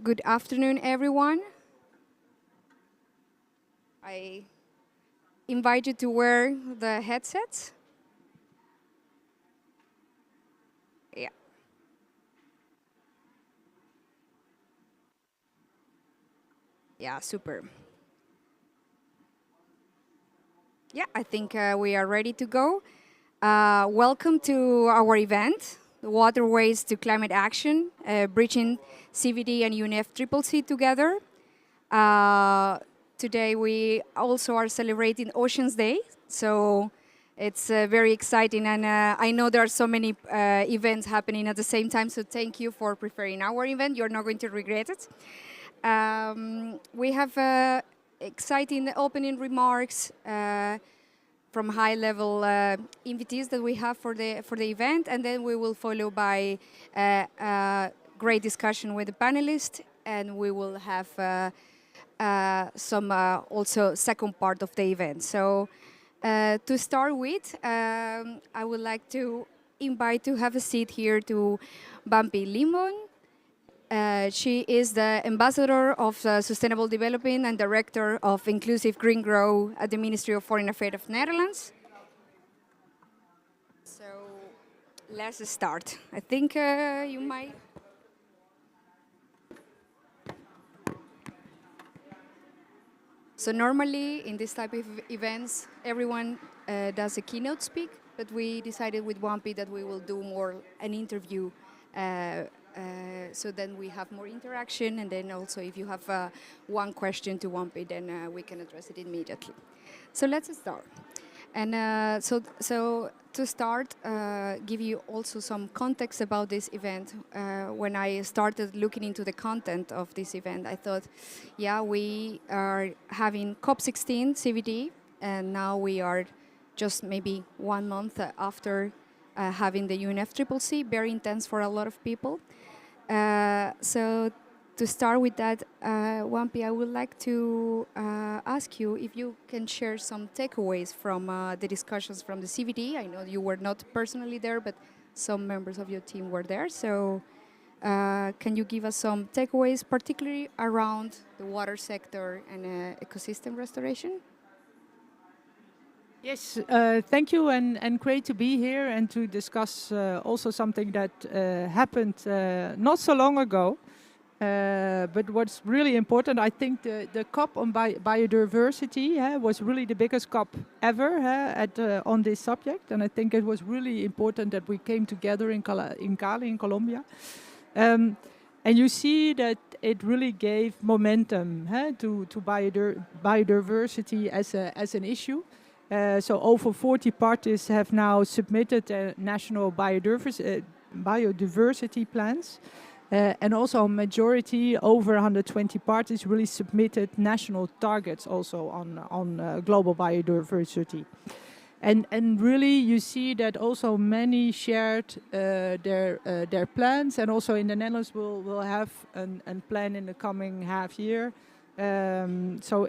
Good afternoon, everyone. I invite you to wear the headsets. Yeah. Yeah, super. Yeah, I think we are ready to go. Welcome to our event, the Waterways to Climate Action, bridging CBD and UNFCCC together. Uh, Today we also are celebrating Oceans Day, so it's very exciting, and I know there are so many events happening at the same time, so thank you for preferring our event. You're not going to regret it. We have exciting opening remarks from high-level invitees that we have for the event, and then we will follow by great discussion with the panelists, and we will have some also second part of the event. So to start with, I would like to invite to have a seat here to Bumpy Limon. She is the Ambassador of Sustainable Development and Director of Inclusive Green Grow at the Ministry of Foreign Affairs of Netherlands. So let's start. I think you might... So normally in this type of events, everyone does a keynote speak, but we decided with Wampy that we will do more an interview. So then we have more interaction, and then also if you have one question to Wampy, then we can address it immediately. So let's start. And so to start, give you also some context about this event. When I started looking into the content of this event, I thought, yeah, we are having COP16 CBD, and now we are just maybe 1 month after having the UNFCCC, very intense for a lot of people. So to start with that, Wampy, I would like to ask you if you can share some takeaways from the discussions from the CBD. I know you were not personally there, but some members of your team were there. So can you give us some takeaways, particularly around the water sector and ecosystem restoration? Yes, thank you, and great to be here and to discuss also something that happened not so long ago. But what's really important, I think the COP on biodiversity was really the biggest COP ever on this subject. And I think it was really important that we came together in Cali, in Colombia. And you see that it really gave momentum to biodiversity as an issue. So over 40 parties have now submitted national biodiversity plans. And also a majority, over 120 parties, really submitted national targets also on global biodiversity. And really you see that also many shared their plans, and also in the Netherlands we'll have a plan in the coming half year. So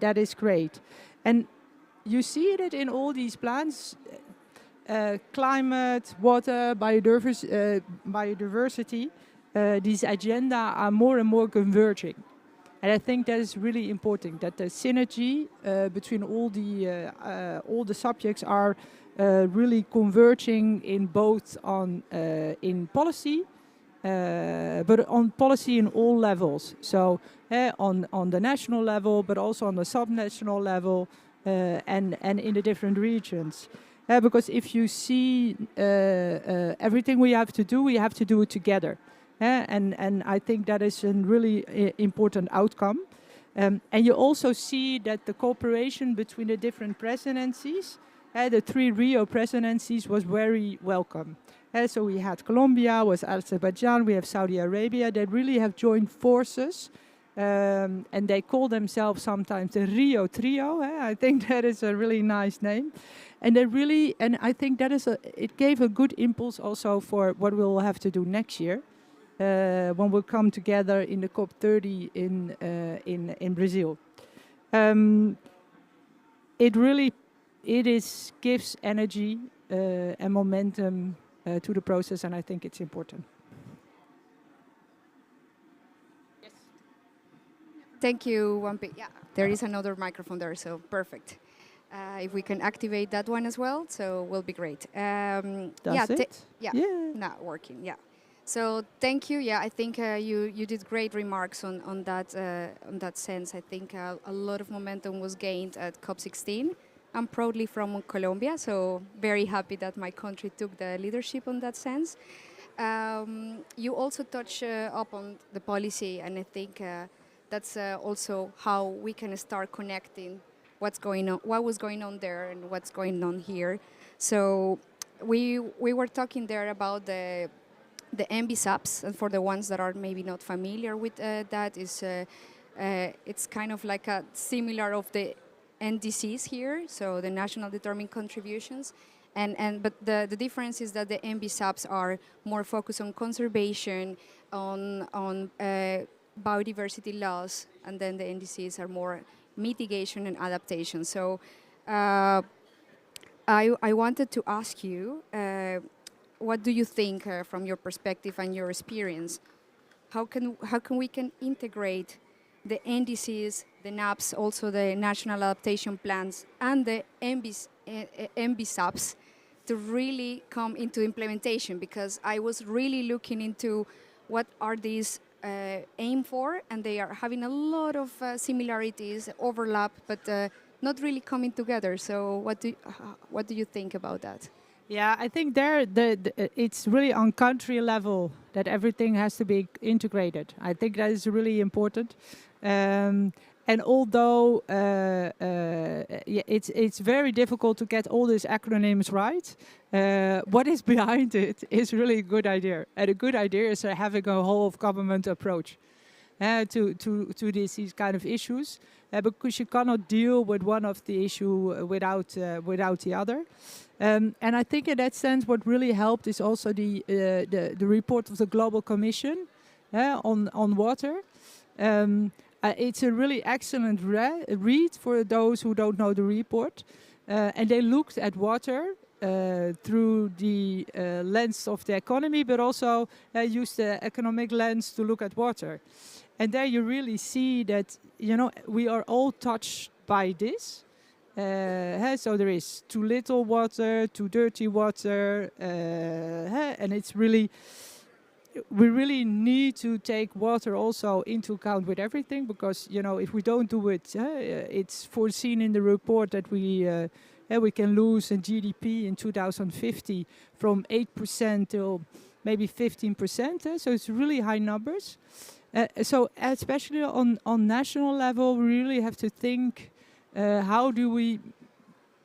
that is great. And you see that in all these plans, climate, water, biodiversity, these agenda are more and more converging. And I think that is really important, that the synergy between all the subjects are really converging in both in policy, but on policy in all levels. So on the national level, but also on the subnational level, and in the different regions. Because if you see everything we have to do it together. And I think that is a really important outcome. And you also see that the cooperation between the different presidencies, the 3 Rio presidencies, was very welcome. So we had Colombia, was Azerbaijan, we have Saudi Arabia. They really have joined forces. And they call themselves sometimes the Rio Trio. I think that is a really nice name. And I think that it gave a good impulse also for what we'll have to do next year. When we'll come together in the COP30 in Brazil. It gives energy and momentum to the process, and I think it's important. Yes. Thank you, Wampi. Yeah, there is another microphone there, so perfect. If we can activate that one as well, so will be great. Yeah, Does it? yeah, Yeah. not working. Yeah. So thank you. Yeah, I think you did great remarks on that sense. I think a lot of momentum was gained at COP16. I'm proudly from Colombia, so very happy that my country took the leadership on that sense. You also touch up on the policy, and I think that's also how we can start connecting what's going on, what was going on there, and what's going on here. So we were talking there about the MBSAPs, and for the ones that are maybe not familiar with that, is it's kind of like a similar of the NDCs here, so the National Determined Contributions. But the difference is that the MBSAPs are more focused on conservation, on biodiversity loss, and then the NDCs are more mitigation and adaptation. So I wanted to ask you, what do you think from your perspective and your experience? How can we can integrate the NDCs, the NAPs, also the National Adaptation Plans, and the MBSAPs to really come into implementation? Because I was really looking into what are these aim for, and they are having a lot of similarities, overlap, but not really coming together. So what do you think about that? Yeah, I think there it's really on country level that everything has to be integrated. I think that is really important. And although yeah, it's very difficult to get all these acronyms right, what is behind it is really a good idea. And a good idea is having a whole of government approach to these kind of issues, because you cannot deal with one of the issue without the other. And I think in that sense, what really helped is also the report of the Global Commission on water. It's a really excellent read for those who don't know the report. And they looked at water through the lens of the economy, but also used the economic lens to look at water. And there you really see that, we are all touched by this. So there is too little water, too dirty water, and it's really, we really need to take water also into account with everything, because if we don't do it, it's foreseen in the report that we can lose in GDP in 2050 from 8% till maybe 15%. So it's really high numbers. So especially on national level, we really have to think, how do we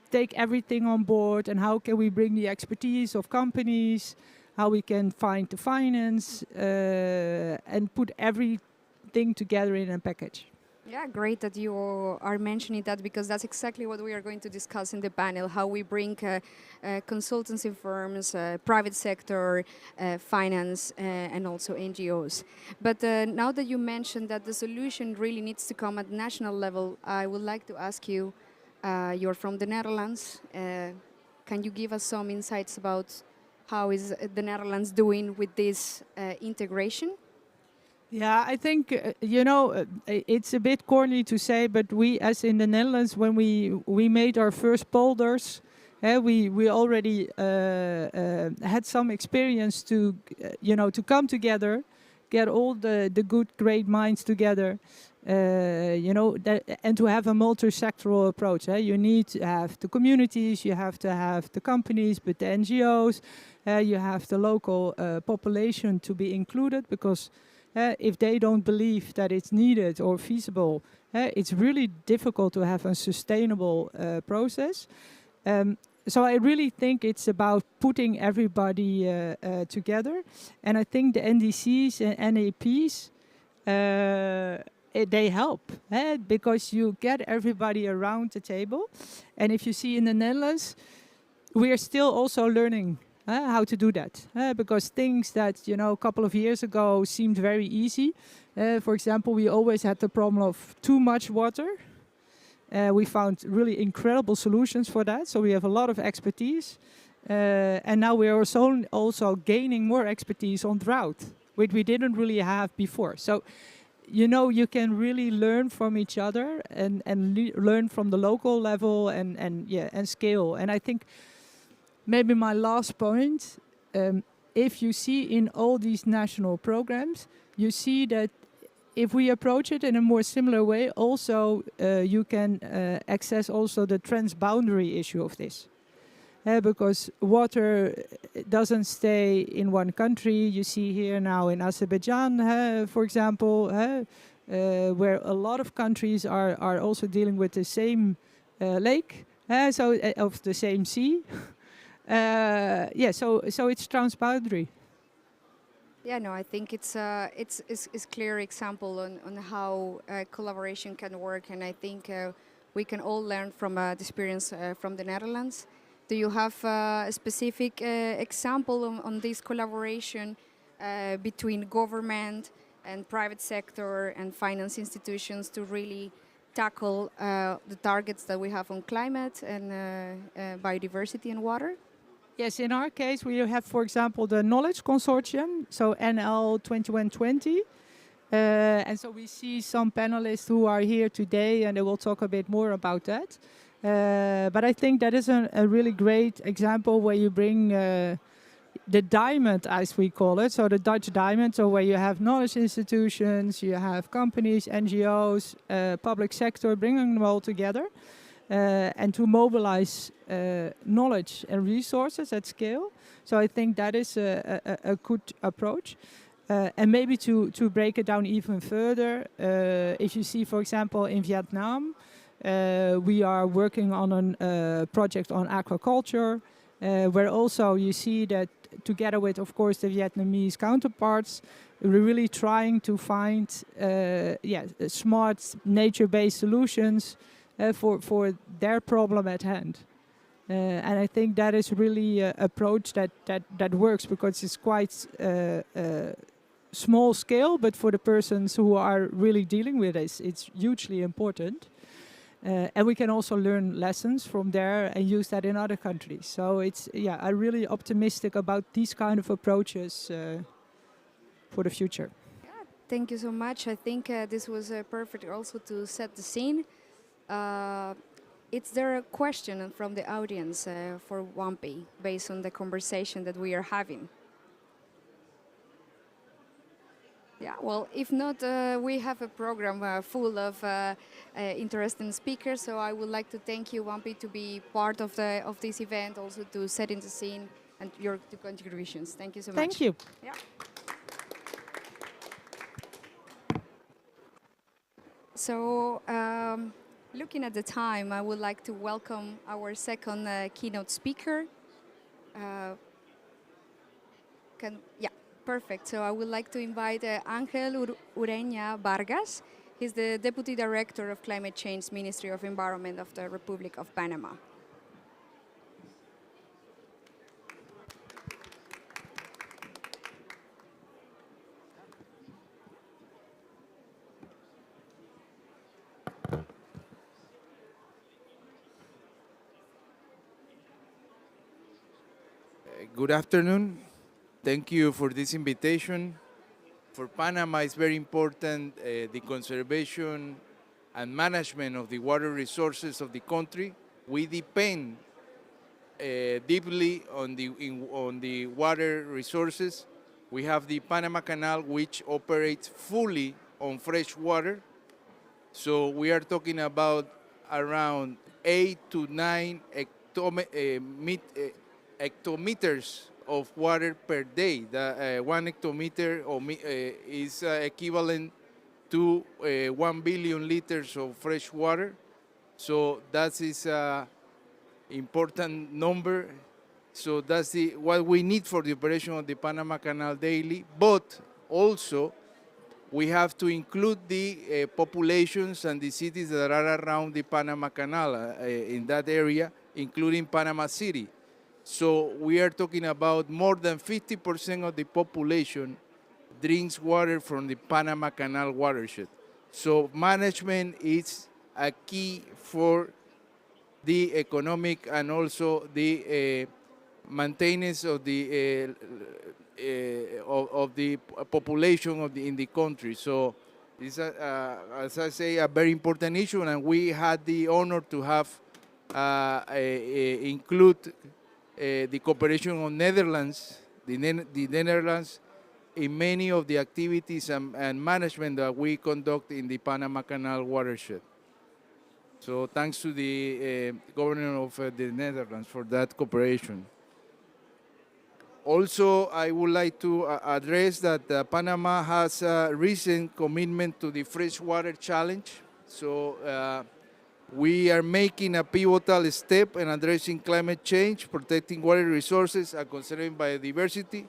take everything on board, and how can we bring the expertise of companies, how we can find the finance, and put everything together in a package. Yeah, great that you are mentioning that, because that's exactly what we are going to discuss in the panel, how we bring consultancy firms, private sector, finance, and also NGOs. But now that you mentioned that the solution really needs to come at national level, I would like to ask you, you're from the Netherlands. Can you give us some insights about how is the Netherlands doing with this integration? Yeah, I think, it's a bit corny to say, but we, as in the Netherlands, when we made our first polders, we already had some experience to come together, get all the good, great minds together, and to have a multi-sectoral approach. You need to have the communities, you have to have the companies, but the NGOs, you have the local population to be included, because if they don't believe that it's needed or feasible, it's really difficult to have a sustainable process. So I really think it's about putting everybody together. And I think the NDCs and NAPs, they help, because you get everybody around the table. And if you see in the Netherlands, we are still also learning how to do that, because things that a couple of years ago seemed very easy. For example, we always had the problem of too much water. We found really incredible solutions for that, so we have a lot of expertise. And now we are also gaining more expertise on drought, which we didn't really have before. So you can really learn from each other and learn from the local level and scale. And I think maybe my last point, if you see in all these national programs, you see that if we approach it in a more similar way, also you can access also the transboundary issue of this. Because water doesn't stay in one country. You see here now in Azerbaijan, for example, where a lot of countries are also dealing with the same lake, of the same sea. So it's transboundary. Yeah, no, I think it's clear example on how collaboration can work, and I think we can all learn from the experience from the Netherlands. Do you have a specific example on this collaboration between government and private sector and finance institutions to really tackle the targets that we have on climate and biodiversity and water? Yes, in our case, we have, for example, the Knowledge Consortium, so NL 2120. And so we see some panelists who are here today, and they will talk a bit more about that. But I think that is a really great example where you bring the diamond, as we call it, so the Dutch diamond, so where you have knowledge institutions, you have companies, NGOs, public sector, bringing them all together. And to mobilize knowledge and resources at scale. So I think that is a good approach. And maybe to break it down even further, if you see, for example, in Vietnam, we are working on a project on aquaculture, where also you see that together with, of course, the Vietnamese counterparts, we're really trying to find smart nature-based solutions for their problem at hand. And I think that is really an approach that works, because it's quite small scale, but for the persons who are really dealing with this, it's hugely important. And we can also learn lessons from there and use that in other countries. So I'm really optimistic about these kind of approaches for the future. Thank you so much. I think this was perfect also to set the scene. Is there a question from the audience for WAMPI based on the conversation that we are having? Yeah, well, if not, we have a program full of interesting speakers. So I would like to thank you, WAMPI, to be part of this event, also to set in the scene and your contributions. Thank you so much. Thank you. Yeah. So, looking at the time, I would like to welcome our second keynote speaker. Perfect. So I would like to invite Ángel Ureña Vargas. He's the Deputy Director of Climate Change Ministry of Environment of the Republic of Panama. Good afternoon. Thank you for this invitation. For Panama, it's very important the conservation and management of the water resources of the country. We depend deeply on the water resources. We have the Panama Canal, which operates fully on fresh water. So we are talking about around 8 to 9 hectometers of water per day. The 1 hectometer is equivalent to 1 billion liters of fresh water. So that is an important number. So that's what we need for the operation of the Panama Canal daily. But also, we have to include the populations and the cities that are around the Panama Canal in that area, including Panama City. So we are talking about more than 50% of the population drinks water from the Panama Canal watershed. So management is a key for the economic and also the maintenance of the population in the country. So It's, as I say, a very important issue, and we had the honor to have include the cooperation of Netherlands, the Netherlands, in many of the activities and management that we conduct in the Panama Canal watershed. So thanks to the governor of the Netherlands for that cooperation. Also, I would like to address that Panama has a recent commitment to the Freshwater Challenge. So we are making a pivotal step in addressing climate change, protecting water resources, and conserving biodiversity.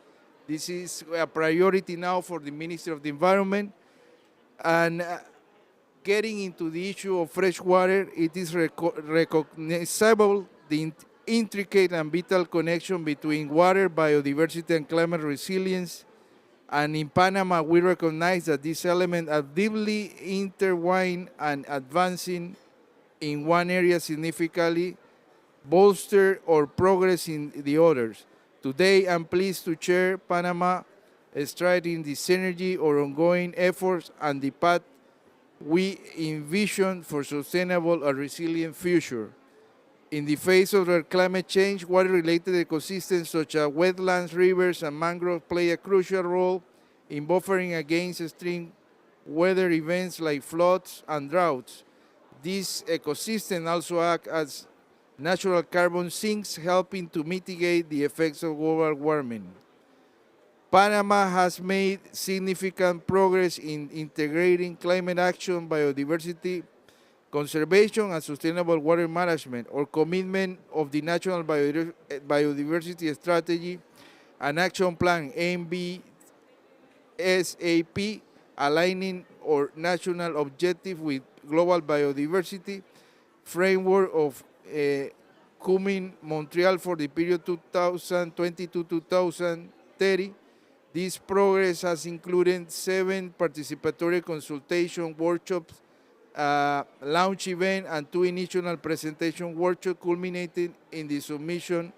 This is a priority now for the Ministry of the Environment. And getting into the issue of fresh water, it is recognizable the intricate and vital connection between water, biodiversity, and climate resilience. And in Panama, we recognize that these elements are deeply intertwined and advancing in one area significantly bolster or progress in the others. Today, I'm pleased to share Panama striding the synergy or ongoing efforts and the path we envision for sustainable and resilient future. In the face of the climate change, water-related ecosystems such as wetlands, rivers, and mangroves play a crucial role in buffering against extreme weather events like floods and droughts. These ecosystems also act as natural carbon sinks, helping to mitigate the effects of global warming. Panama has made significant progress in integrating climate action, biodiversity conservation, and sustainable water management. Our commitment of the National Biodiversity Strategy and Action Plan, NBSAP, aligning our national objective with global biodiversity framework of Cumming Montreal for the period 2020 to 2030. This progress has included 7 participatory consultation workshops, launch event, and 2 initial presentation workshops, culminating in the submission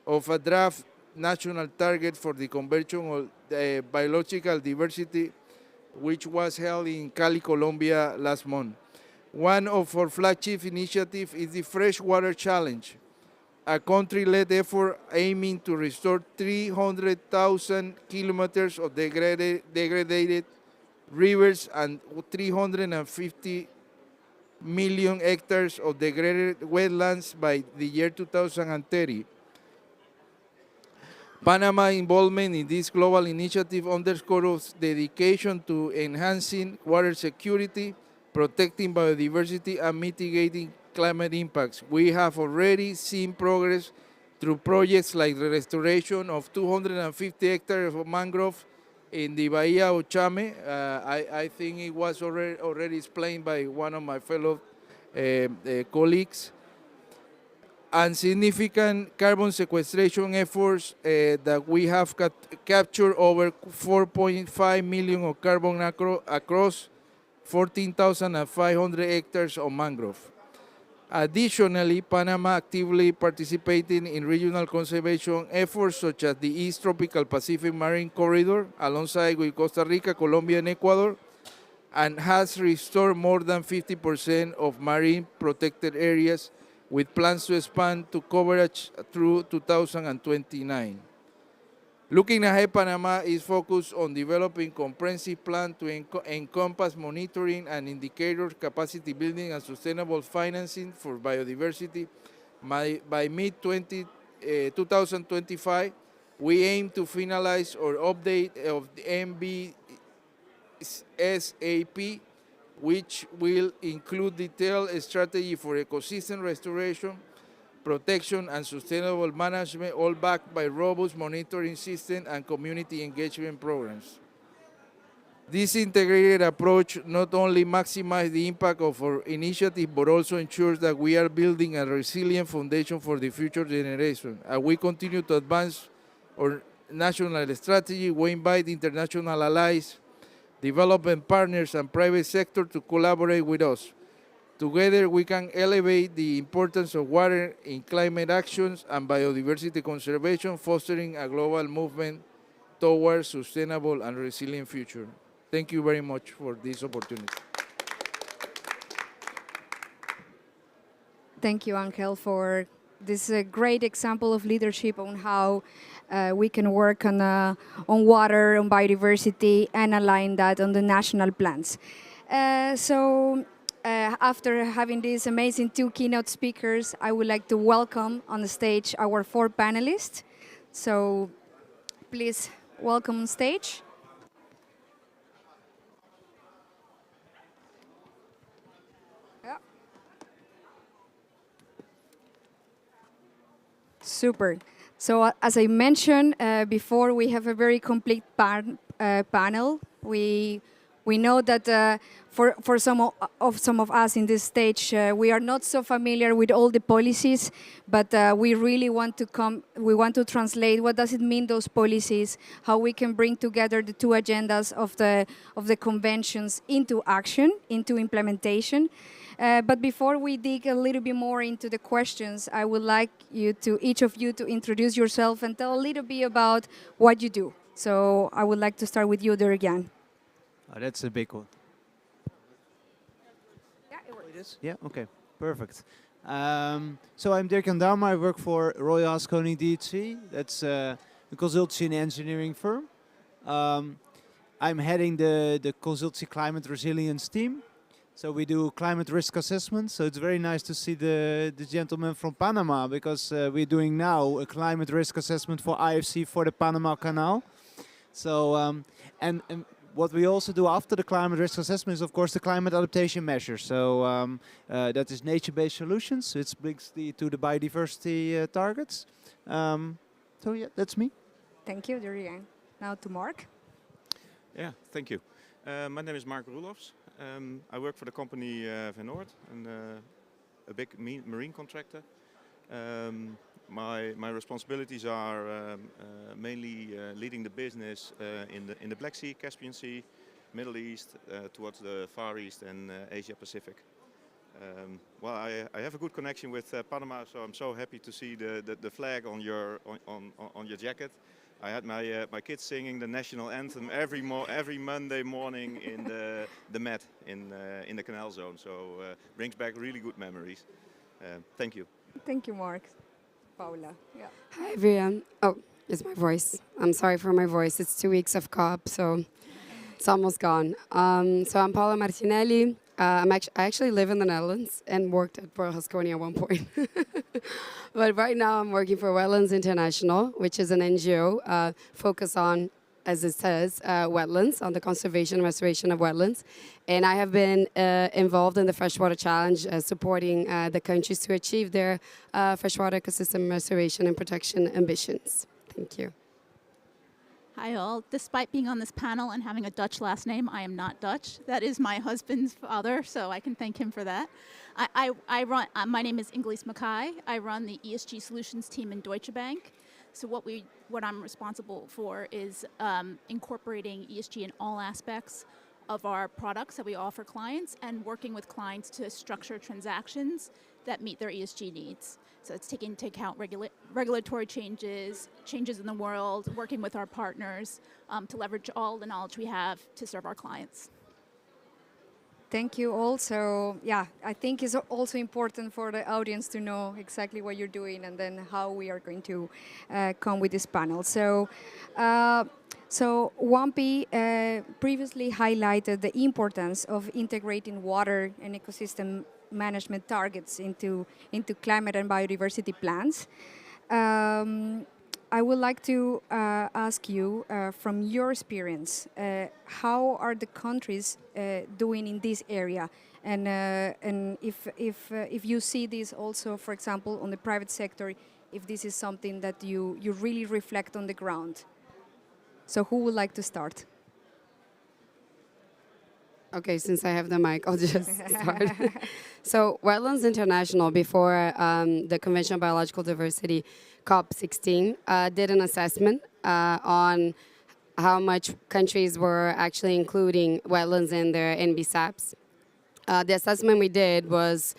of a draft national target for the conversion of biological diversity, which was held in Cali, Colombia last month. One of our flagship initiatives is the Freshwater Challenge, a country-led effort aiming to restore 300,000 kilometers of degraded rivers and 350 million hectares of degraded wetlands by the year 2030. Panama's involvement in this global initiative underscores dedication to enhancing water security, protecting biodiversity, and mitigating climate impacts. We have already seen progress through projects like the restoration of 250 hectares of mangrove in the Bahia of Chame. I think it was already explained by one of my fellow colleagues. And significant carbon sequestration efforts that we have captured over 4.5 million of carbon across 14,500 hectares of mangrove. Additionally, Panama actively participating in regional conservation efforts such as the East Tropical Pacific Marine Corridor alongside with Costa Rica, Colombia, and Ecuador, and has restored more than 50% of marine protected areas with plans to expand to coverage through 2029. Looking ahead, Panama is focused on developing comprehensive plan to encompass monitoring and indicator capacity building and sustainable financing for biodiversity. By mid-2025, we aim to finalize our update of the NBSAP, which will include detailed strategy for ecosystem restoration, protection, and sustainable management, all backed by robust monitoring system and community engagement programs. This integrated approach not only maximizes the impact of our initiative, but also ensures that we are building a resilient foundation for the future generation. As we continue to advance our national strategy, we invite international allies, development partners, and private sector to collaborate with us. Together, we can elevate the importance of water in climate actions and biodiversity conservation, fostering a global movement towards sustainable and resilient future. Thank you very much for this opportunity. Thank you, Angel, for this great example of leadership on how we can work on water, on biodiversity, and align that on the national plans. After having these amazing two keynote speakers, I would like to welcome on the stage our four panelists. So please welcome on stage. Super. So as I mentioned before, we have a very complete panel. We know that for some of us in this stage, we are not so familiar with all the policies, but we really want to we want to translate what does it mean, those policies, how we can bring together the two agendas of the conventions into action, into implementation. But before we dig a little bit more into the questions, I would like each of you to introduce yourself and tell a little bit about what you do. So I would like to start with you, Durgan. Oh, that's a big one. Yeah, it works. It is? Yeah, okay, perfect. So I'm Dirk van Dam. I work for Royal Haskoning DHC. That's a consultancy and engineering firm. I'm heading the consultancy climate resilience team. So we do climate risk assessment. So it's very nice to see the gentleman from Panama, because we're doing now a climate risk assessment for IFC for the Panama Canal. So and what we also do after the climate risk assessment is, of course, the climate adaptation measures. So that is nature-based solutions. It brings to the biodiversity targets. So yeah, that's me. Thank you, Durgan. Now to Mark. Yeah, thank you. My name is Mark Roelofs. I work for the company Van Noord, and a big marine contractor. My responsibilities are mainly leading the business in the Black Sea, Caspian Sea, Middle East, towards the Far East and Asia Pacific. Well, I have a good connection with Panama, so I'm so happy to see the flag on your jacket. I had my kids singing the national anthem every Monday morning in the mat in the canal zone. So brings back really good memories. Thank you. Thank you, Mark. Paula. Yeah. Hi, everyone. Oh, it's my voice. I'm sorry for my voice. It's 2 weeks of COP, so it's almost gone. So I'm Paula Martinelli. I actually live in the Netherlands and worked at Royal Haskoning at one point. But right now I'm working for Wetlands International, which is an NGO focused on, as it says, wetlands, on the conservation and restoration of wetlands. And I have been involved in the Freshwater Challenge, supporting the countries to achieve their freshwater ecosystem restoration and protection ambitions. Thank you. Hi all. Despite being on this panel and having a Dutch last name, I am not Dutch. That is my husband's father, so I can thank him for that. My name is Inglis Mackay. I run the ESG Solutions team in Deutsche Bank. So what I'm responsible for is incorporating ESG in all aspects of our products that we offer clients, and working with clients to structure transactions that meet their ESG needs. So it's taking into account regulatory changes in the world, working with our partners to leverage all the knowledge we have to serve our clients. Thank you all. So yeah, I think it's also important for the audience to know exactly what you're doing and then how we are going to come with this panel. So WAMPI previously highlighted the importance of integrating water and ecosystem management targets into climate and biodiversity plans. I would like to ask you, from your experience, how are the countries doing in this area, and if you see this also, for example, on the private sector, if this is something that you really reflect on the ground. So who would like to start? Okay, since I have the mic, I'll just start. So Wetlands International, before the Convention on Biological Diversity, COP16, did an assessment on how much countries were actually including wetlands in their NBSAPs. The assessment we did was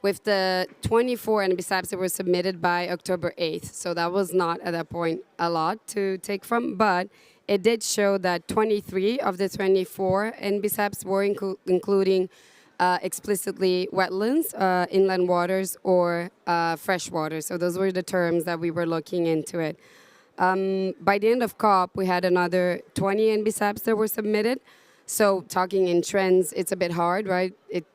with the 24 NBSAPs that were submitted by October 8th. So that was not at that point a lot to take from, but it did show that 23 of the 24 NBSAPs were including explicitly wetlands, inland waters, or freshwater. So those were the terms that we were looking into it. By the end of COP, we had another 20 NBSAPs that were submitted. So talking in trends, it's a bit hard, right?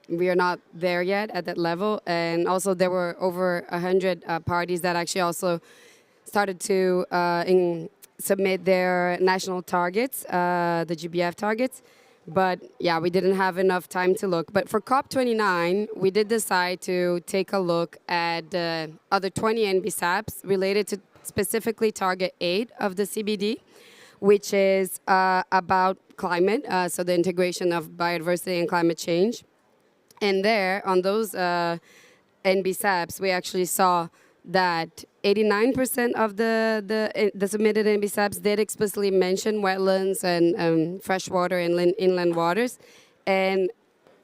We are not there yet at that level. And also there were over 100 parties that actually also started to submit their national targets, the GBF targets. But yeah, we didn't have enough time to look. But for COP29, we did decide to take a look at the other 20 NBSAPs related to specifically Target 8 of the CBD, which is about climate, so the integration of biodiversity and climate change. And there, on those NBSAPs, we actually saw that 89% of the submitted NBSAPs did explicitly mention wetlands and freshwater and inland waters. And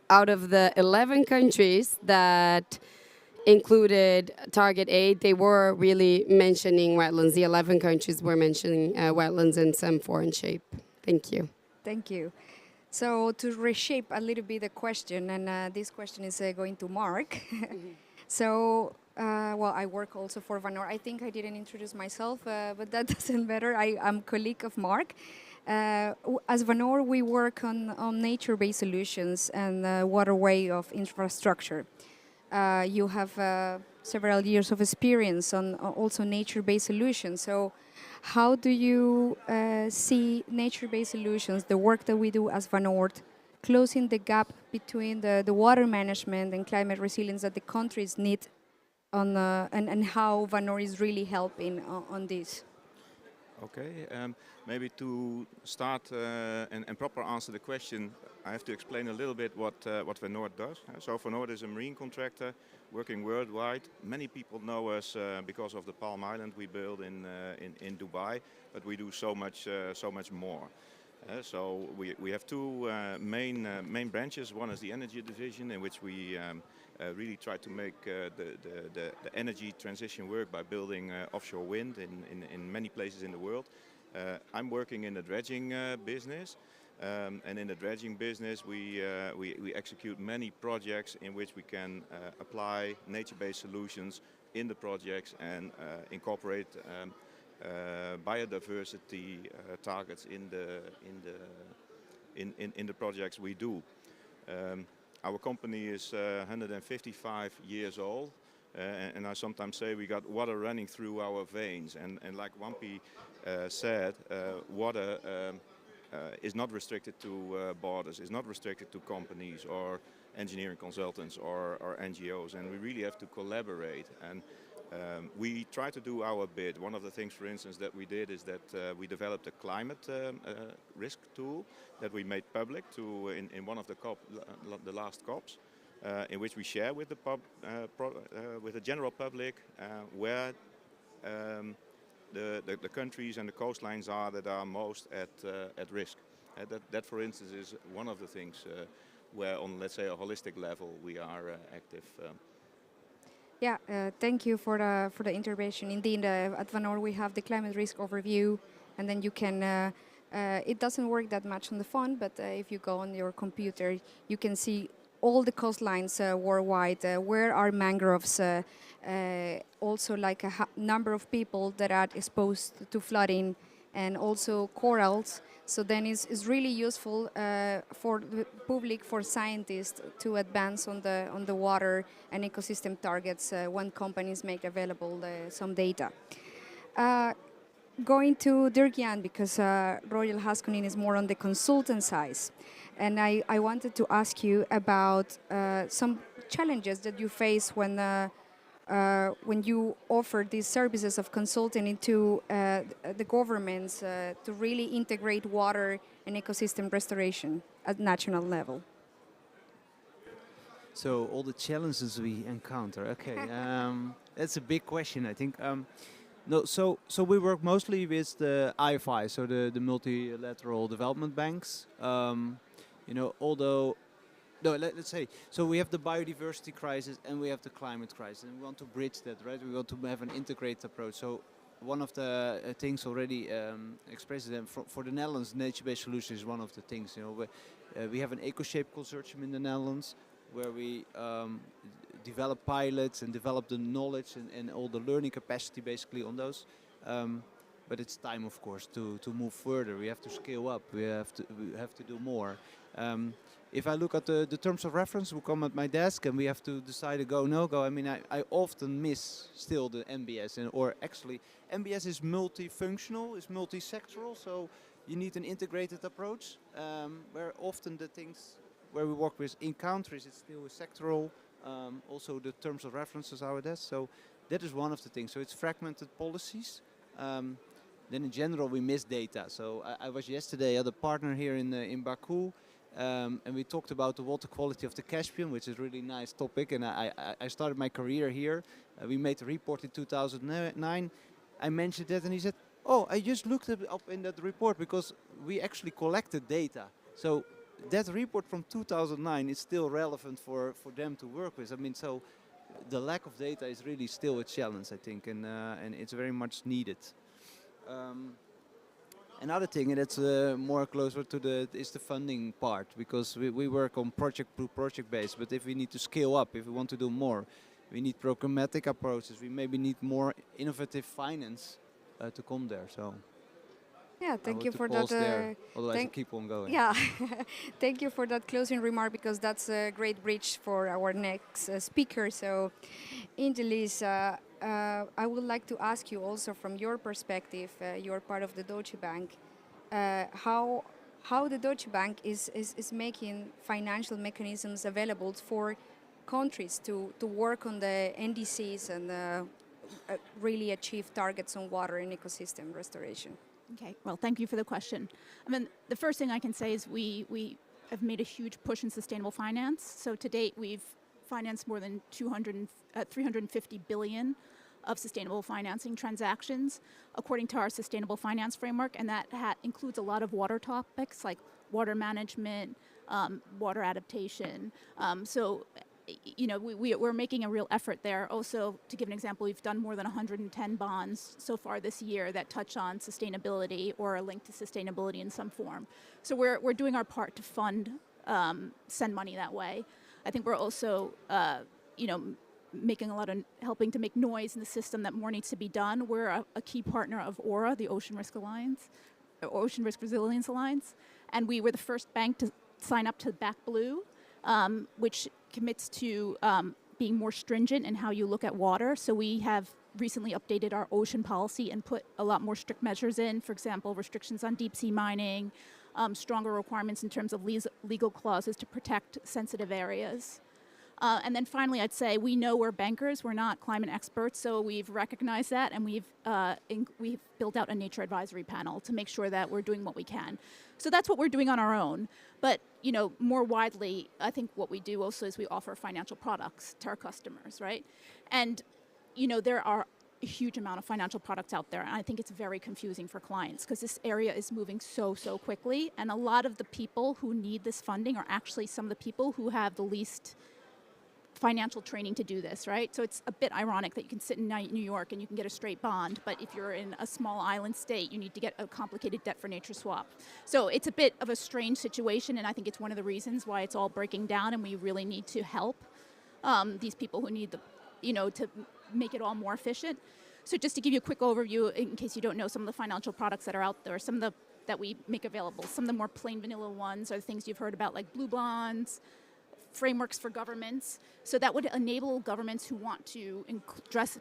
out of the 11 countries that included Target 8, they were really mentioning wetlands. The 11 countries were mentioning wetlands in some form and shape. Thank you. Thank you. So to reshape a little bit the question, and this question is going to Mark. So, well, I work also for Vanor. I think I didn't introduce myself, but that doesn't matter. I'm colleague of Mark. As Vanor, we work on nature-based solutions and waterway of infrastructure. You have several years of experience on also nature-based solutions. So how do you see nature-based solutions, the work that we do as Vanor, closing the gap between the water management and climate resilience that the countries need and how Vanor is really helping on this? Okay, maybe to start and proper answer the question, I have to explain a little bit what Vanor does. So Vanor is a marine contractor working worldwide. Many people know us because of the Palm Island we built in Dubai, but we do so much more. So we have two main branches. One is the energy division, in which we really try to make the energy transition work by building offshore wind in many places in the world. I'm working in the dredging business, and in the dredging business we execute many projects in which we can apply nature-based solutions in the projects and incorporate biodiversity targets in the projects we do. Our company is 155 years old, and I sometimes say we got water running through our veins. And like Wampi said, water is not restricted to borders, is not restricted to companies or engineering consultants or NGOs, and we really have to collaborate. And we try to do our bit. One of the things, for instance, that we did is that we developed a climate risk tool that we made public in one of the last COPs, in which we share with the general public where the countries and the coastlines are that are most at risk. That, for instance, is one of the things where, on let's say a holistic level, we are active. Yeah, thank you for the intervention. Indeed, at Vanor we have the climate risk overview, and then you can. It doesn't work that much on the phone, but if you go on your computer, you can see all the coastlines worldwide. Where are mangroves? Also, like a number of people that are exposed to flooding, and also corals. So then it's really useful for the public, for scientists to advance on the water and ecosystem targets when companies make available some data. Going to Dirk-Jan, because Royal Haskoning is more on the consultant side. And I wanted to ask you about some challenges that you face when you offer these services of consulting into the governments to really integrate water and ecosystem restoration at national level. So all the challenges we encounter. Okay, that's a big question, I think. No, so we work mostly with the IFI, so the multilateral development banks. You know, although No, let's say, so we have the biodiversity crisis and we have the climate crisis, and we want to bridge that, right? We want to have an integrated approach. So one of the things already expressed them for the Netherlands, nature-based solution is one of the things. You know, we have an EcoShape consortium in the Netherlands where we develop pilots and develop the knowledge and all the learning capacity basically on those. But it's time, of course, to move further. We have to scale up. We have to do more. If I look at the terms of reference, we come at my desk and we have to decide a go, no go. I mean, I often miss still the MBS, or actually, MBS is multifunctional, is multi-sectoral, so you need an integrated approach, where often the things where we work with in countries, it's still sectoral. Also, the terms of reference is our desk, so that is one of the things. So it's fragmented policies. Then in general, we miss data. So I was yesterday at a partner here in Baku, and we talked about the water quality of the Caspian, which is a really nice topic. And I started my career here. We made a report in 2009. I mentioned that, and he said, "Oh, I just looked it up in that report because we actually collected data." So that report from 2009 is still relevant for them to work with. I mean, so the lack of data is really still a challenge, I think, and it's very much needed. Another thing, and that's more closer to is the funding part, because we work on project base, but if we need to scale up, if we want to do more, we need programmatic approaches, we maybe need more innovative finance to come there. So Yeah, thank you for pause that. there, otherwise I keep on going. Yeah, thank you for that closing remark, because that's a great bridge for our next speaker. So, Angelis, I would like to ask you also from your perspective, you're part of the Deutsche Bank, how the Deutsche Bank is making financial mechanisms available for countries to work on the NDCs and really achieve targets on water and ecosystem restoration. Okay, well, thank you for the question. I mean, the first thing I can say is we have made a huge push in sustainable finance. So to date, we've financed more than 350 billion of sustainable financing transactions according to our sustainable finance framework, and that includes a lot of water topics like water management, water adaptation. So you know, we're making a real effort there. Also, to give an example, we've done more than 110 bonds so far this year that touch on sustainability or are linked to sustainability in some form. So we're doing our part to fund, send money that way. I think we're also, you know, helping to make noise in the system that more needs to be done. We're a key partner of ORA, the Ocean Risk Alliance, Ocean Risk Resilience Alliance, and we were the first bank to sign up to Back Blue, which commits to being more stringent in how you look at water. So we have recently updated our ocean policy and put a lot more strict measures in. For example, restrictions on deep sea mining, stronger requirements in terms of legal clauses to protect sensitive areas. And then finally, I'd say we know we're bankers, we're not climate experts, so we've recognized that, and we've built out a nature advisory panel to make sure that we're doing what we can. So that's what we're doing on our own. But you know, more widely, I think what we do also is we offer financial products to our customers, right? And you know, there are a huge amount of financial products out there, and I think it's very confusing for clients because this area is moving so quickly, and a lot of the people who need this funding are actually some of the people who have the least financial training to do this, right? So it's a bit ironic that you can sit in New York and you can get a straight bond, but if you're in a small island state, you need to get a complicated debt for nature swap. So it's a bit of a strange situation, and I think it's one of the reasons why it's all breaking down, and we really need to help these people who need the, you know, to make it all more efficient. So just to give you a quick overview, in case you don't know some of the financial products that are out there, some of the that we make available, some of the more plain vanilla ones are the things you've heard about, like blue bonds, frameworks for governments. So that would enable governments who want to address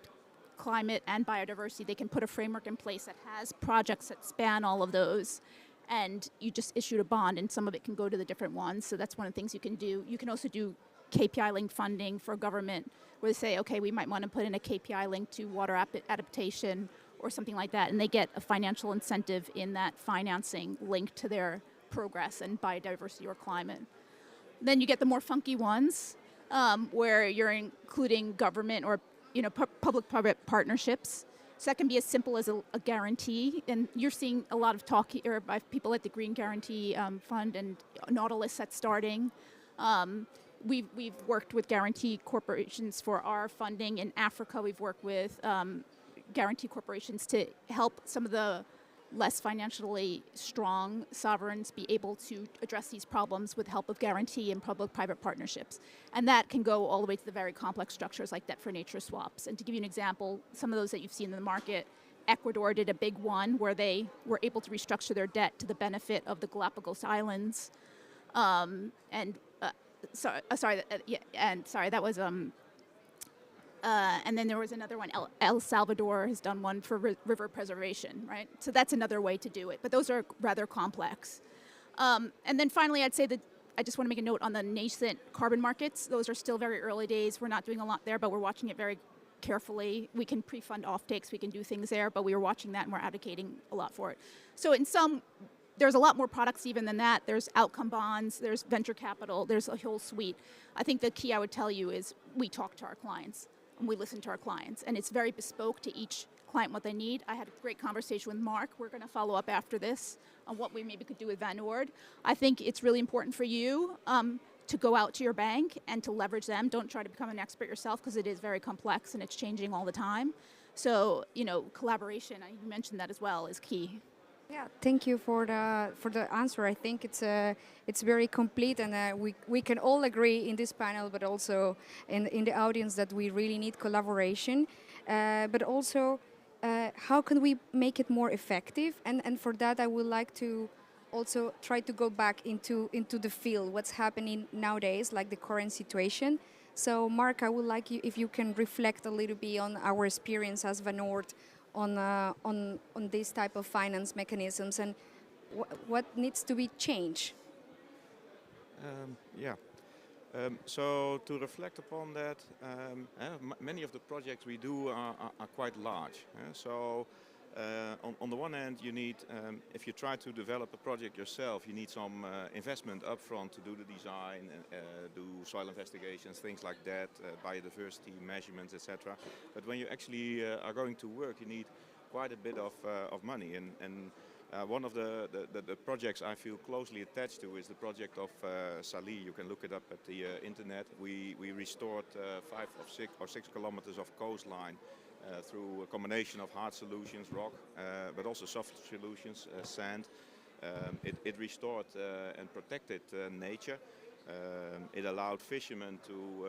climate and biodiversity. They can put a framework in place that has projects that span all of those, and you just issued a bond, and some of it can go to the different ones. So that's one of the things you can do. You can also do KPI-linked funding for government, where they say, okay, we might want to put in a KPI link to water adaptation or something like that, and they get a financial incentive in that financing linked to their progress in biodiversity or climate. Then you get the more funky ones, where you're including government or, you know, public-private partnerships. So that can be as simple as a guarantee, and you're seeing a lot of talk here by people at the Green Guarantee Fund and Nautilus that's starting. We've worked with guarantee corporations for our funding. In Africa, we've worked with guarantee corporations to help some of the less financially strong sovereigns be able to address these problems with help of guarantee and public-private partnerships. And that can go all the way to the very complex structures like debt for nature swaps. And to give you an example, some of those that you've seen in the market, Ecuador did a big one where they were able to restructure their debt to the benefit of the Galapagos Islands. That was and then there was another one. El Salvador has done one for river preservation, right? So that's another way to do it. But those are rather complex. And then finally, I'd say that I just want to make a note on the nascent carbon markets. Those are still very early days. We're not doing a lot there, but we're watching it very carefully. We can pre-fund offtakes. We can do things there, but we are watching that and we're advocating a lot for it. So in some, there's a lot more products even than that. There's outcome bonds, there's venture capital, there's a whole suite. I think the key I would tell you is we talk to our clients and we listen to our clients. And it's very bespoke to each client what they need. I had a great conversation with Mark. We're going to follow up after this on what we maybe could do with Van Oord. I think it's really important for you to go out to your bank and to leverage them. Don't try to become an expert yourself because it is very complex and it's changing all the time. So, collaboration, you mentioned that as well, is key. Yeah, thank you for the answer. I think it's very complete, and we can all agree in this panel, but also in the audience, that we really need collaboration. But also, how can we make it more effective? And for that, I would like to also try to go back into the field, what's happening nowadays, like the current situation. So, Mark, I would like you if you can reflect a little bit on our experience as Van Oord on this type of finance mechanisms and what needs to be changed. So to reflect upon that, many of the projects we do are quite large. So on the one hand, you need, if you try to develop a project yourself, you need some investment upfront to do the design, do soil investigations, things like that, biodiversity measurements, etc. But when you actually are going to work, you need quite a bit of money. And one of the projects I feel closely attached to is the project of Sali. You can look it up at the internet. We restored 5 or 6 kilometers of coastline through a combination of hard solutions, rock, but also soft solutions, sand. It restored and protected nature. It allowed fishermen to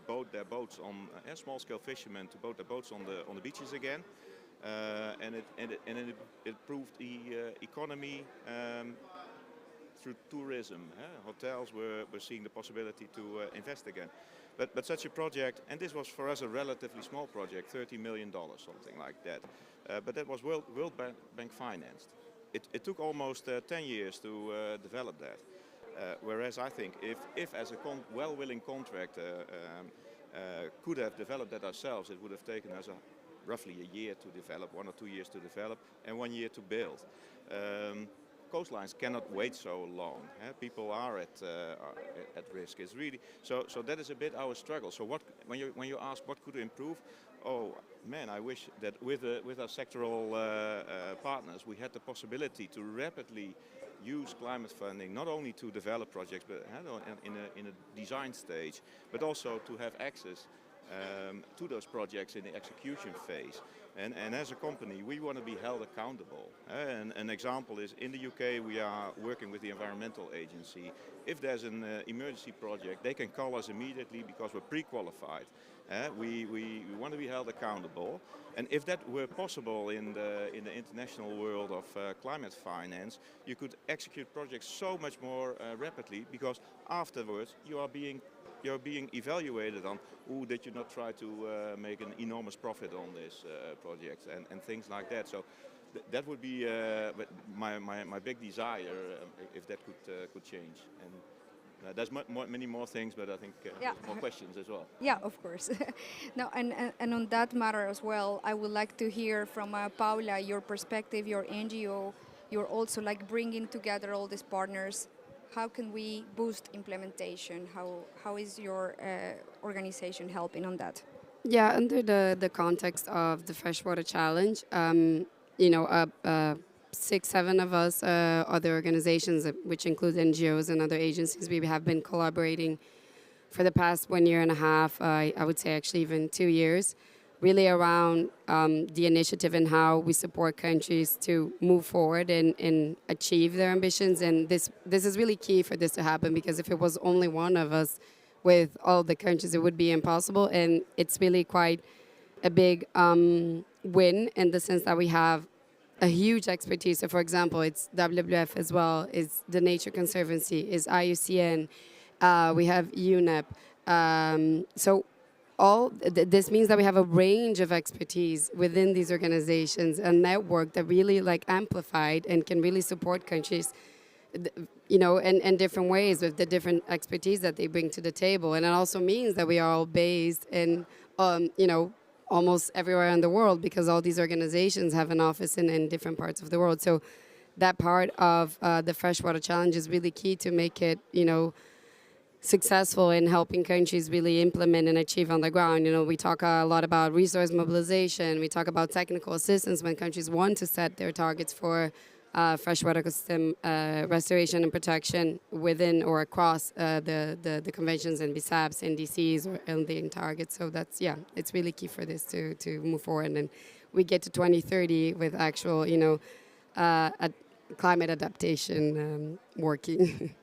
boat their boats on small-scale fishermen to boat their boats on the beaches again, and it improved the economy through tourism. Hotels were seeing the possibility to invest again. But such a project, and this was for us a relatively small project, $30 million, something like that. But that was World Bank financed. It took almost 10 years to develop that. Whereas I think if as a well-willing contractor could have developed that ourselves, it would have taken us roughly a year to develop, 1 or 2 years to develop, and 1 year to build. Coastlines cannot wait so long. People are at risk. It's really so that is a bit our struggle. So when you ask what could improve, oh man, I wish that with our sectoral partners we had the possibility to rapidly use climate funding not only to develop projects but in a design stage, but also to have access to those projects in the execution phase. And as a company, we want to be held accountable. And an example is in the UK, we are working with the Environmental Agency. If there's an emergency project, they can call us immediately because we're pre-qualified. We want to be held accountable. And if that were possible in the international world of climate finance, you could execute projects so much more rapidly because afterwards you are being evaluated on, did you not try to make an enormous profit on this project and things like that. So that would be my big desire if that could change. And there's many more things, but I think there's more questions as well. Yeah, of course. No, and on that matter as well, I would like to hear from Paula, your perspective, your NGO. You're also like bringing together all these partners. How can we boost implementation? How is your organization helping on that? Yeah, under the context of the Freshwater Challenge, 6, 7 of us, other organizations, which include NGOs and other agencies, we have been collaborating for the past 1.5 years, I would say actually even 2 years, really around the initiative and how we support countries to move forward and achieve their ambitions. And this is really key for this to happen, because if it was only one of us with all the countries, it would be impossible. And it's really quite a big win in the sense that we have a huge expertise. So for example, it's WWF as well, it's the Nature Conservancy, it's IUCN, we have UNEP. So this means that we have a range of expertise within these organizations, a network that really like amplified and can really support countries, you know, in different ways with the different expertise that they bring to the table. And it also means that we are all based in, you know, almost everywhere in the world, because all these organizations have an office in different parts of the world. So that part of the Freshwater Challenge is really key to make it, you know, successful in helping countries really implement and achieve on the ground. You know, we talk a lot about resource mobilization. We talk about technical assistance when countries want to set their targets for freshwater ecosystem restoration and protection within or across the conventions and BSAPs, NDCs, or LDN targets. So that's, yeah, it's really key for this to move forward. And we get to 2030 with actual, you know, climate adaptation working.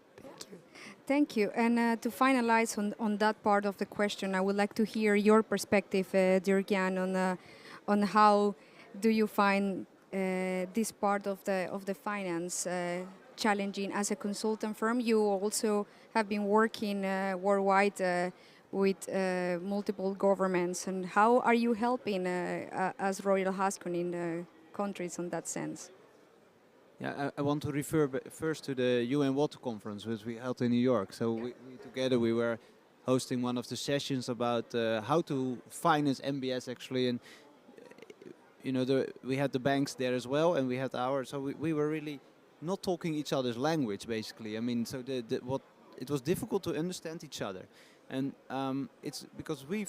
Thank you. And to finalize on that part of the question, I would like to hear your perspective, Dirk-Jan, on how do you find this part of the finance challenging as a consultant firm. You also have been working worldwide with multiple governments, and how are you helping as Royal Haskoning countries in that sense? Yeah, I want to refer first to the UN Water Conference, which we held in New York. So we together we were hosting one of the sessions about how to finance MBS actually, and you know, we had the banks there as well, and we had ours. So we were really not talking each other's language, basically. I mean, so it was difficult to understand each other, and it's because we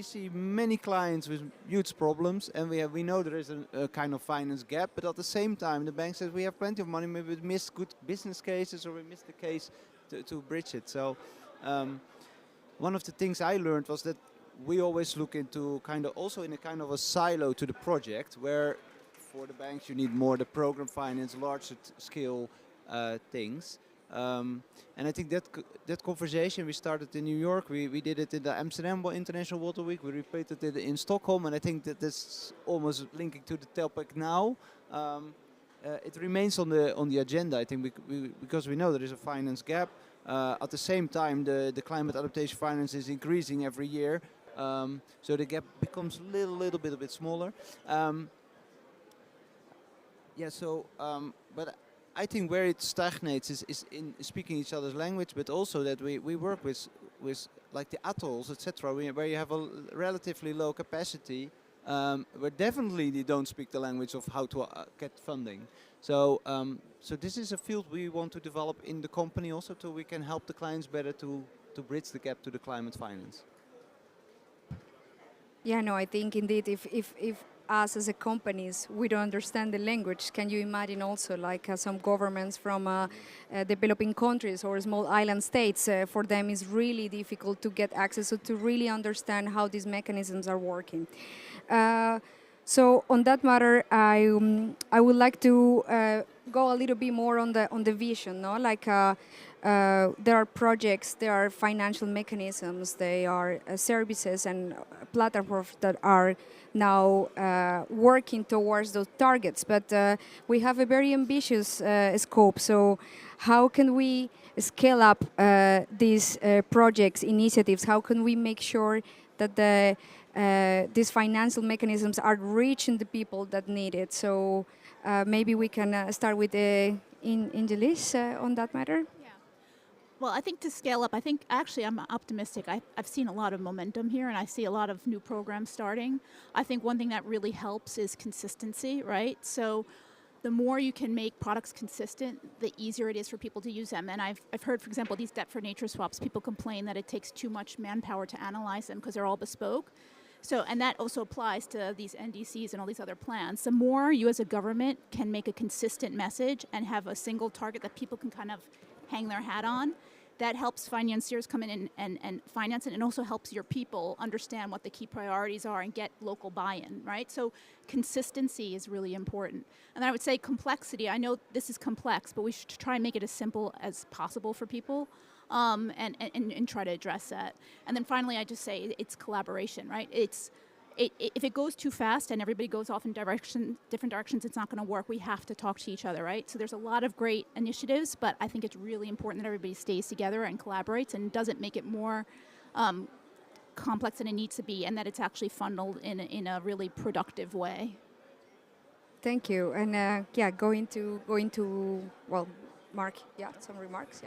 see many clients with huge problems, and we know there is a kind of finance gap. But at the same time, the bank says we have plenty of money, maybe we missed good business cases, or we missed the case to bridge it. So one of the things I learned was that we always look into also in a kind of a silo to the project, where for the banks you need more the program finance, larger scale things. And I think that conversation we started in New York, we did it in the Amsterdam International Water Week, we repeated it in Stockholm, and I think that that's almost linking to the topic now. It remains on the agenda, I think, because we know there is a finance gap. At the same time, the climate adaptation finance is increasing every year. So the gap becomes a little bit smaller. But I think where it stagnates is in speaking each other's language, but also that we work with like the atolls, etc., where you have a relatively low capacity, where definitely they don't speak the language of how to get funding. So this is a field we want to develop in the company also, so we can help the clients better to bridge the gap to the climate finance. Yeah, no, I think indeed if us as a companies, we don't understand the language, can you imagine also like some governments from developing countries or small island states, for them it's really difficult to get access to really understand how these mechanisms are working. So on that matter, I would like to go a little bit more on the vision, no? Like there are projects, there are financial mechanisms, there are services and platforms that are now working towards those targets. But we have a very ambitious scope. So how can we scale up these projects, initiatives? How can we make sure that these financial mechanisms are reaching the people that need it? So maybe we can start with Angelis on that matter. Well, I think to scale up, I'm optimistic. I've seen a lot of momentum here, and I see a lot of new programs starting. I think one thing that really helps is consistency, right? So the more you can make products consistent, the easier it is for people to use them. And I've heard, for example, these debt for nature swaps, people complain that it takes too much manpower to analyze them because they're all bespoke. So, and that also applies to these NDCs and all these other plans. The more you as a government can make a consistent message and have a single target that people can kind of hang their hat on, that helps financiers come in and finance it, and also helps your people understand what the key priorities are and get local buy-in, right? So consistency is really important. And I would say complexity, I know this is complex, but we should try and make it as simple as possible for people, and try to address that. And then finally, I just say it's collaboration, right? If it goes too fast and everybody goes off in different directions, it's not going to work. We have to talk to each other, right? So there's a lot of great initiatives, but I think it's really important that everybody stays together and collaborates and doesn't make it more complex than it needs to be, and that it's actually funneled in a really productive way. Thank you. And going to well, Mark, some remarks,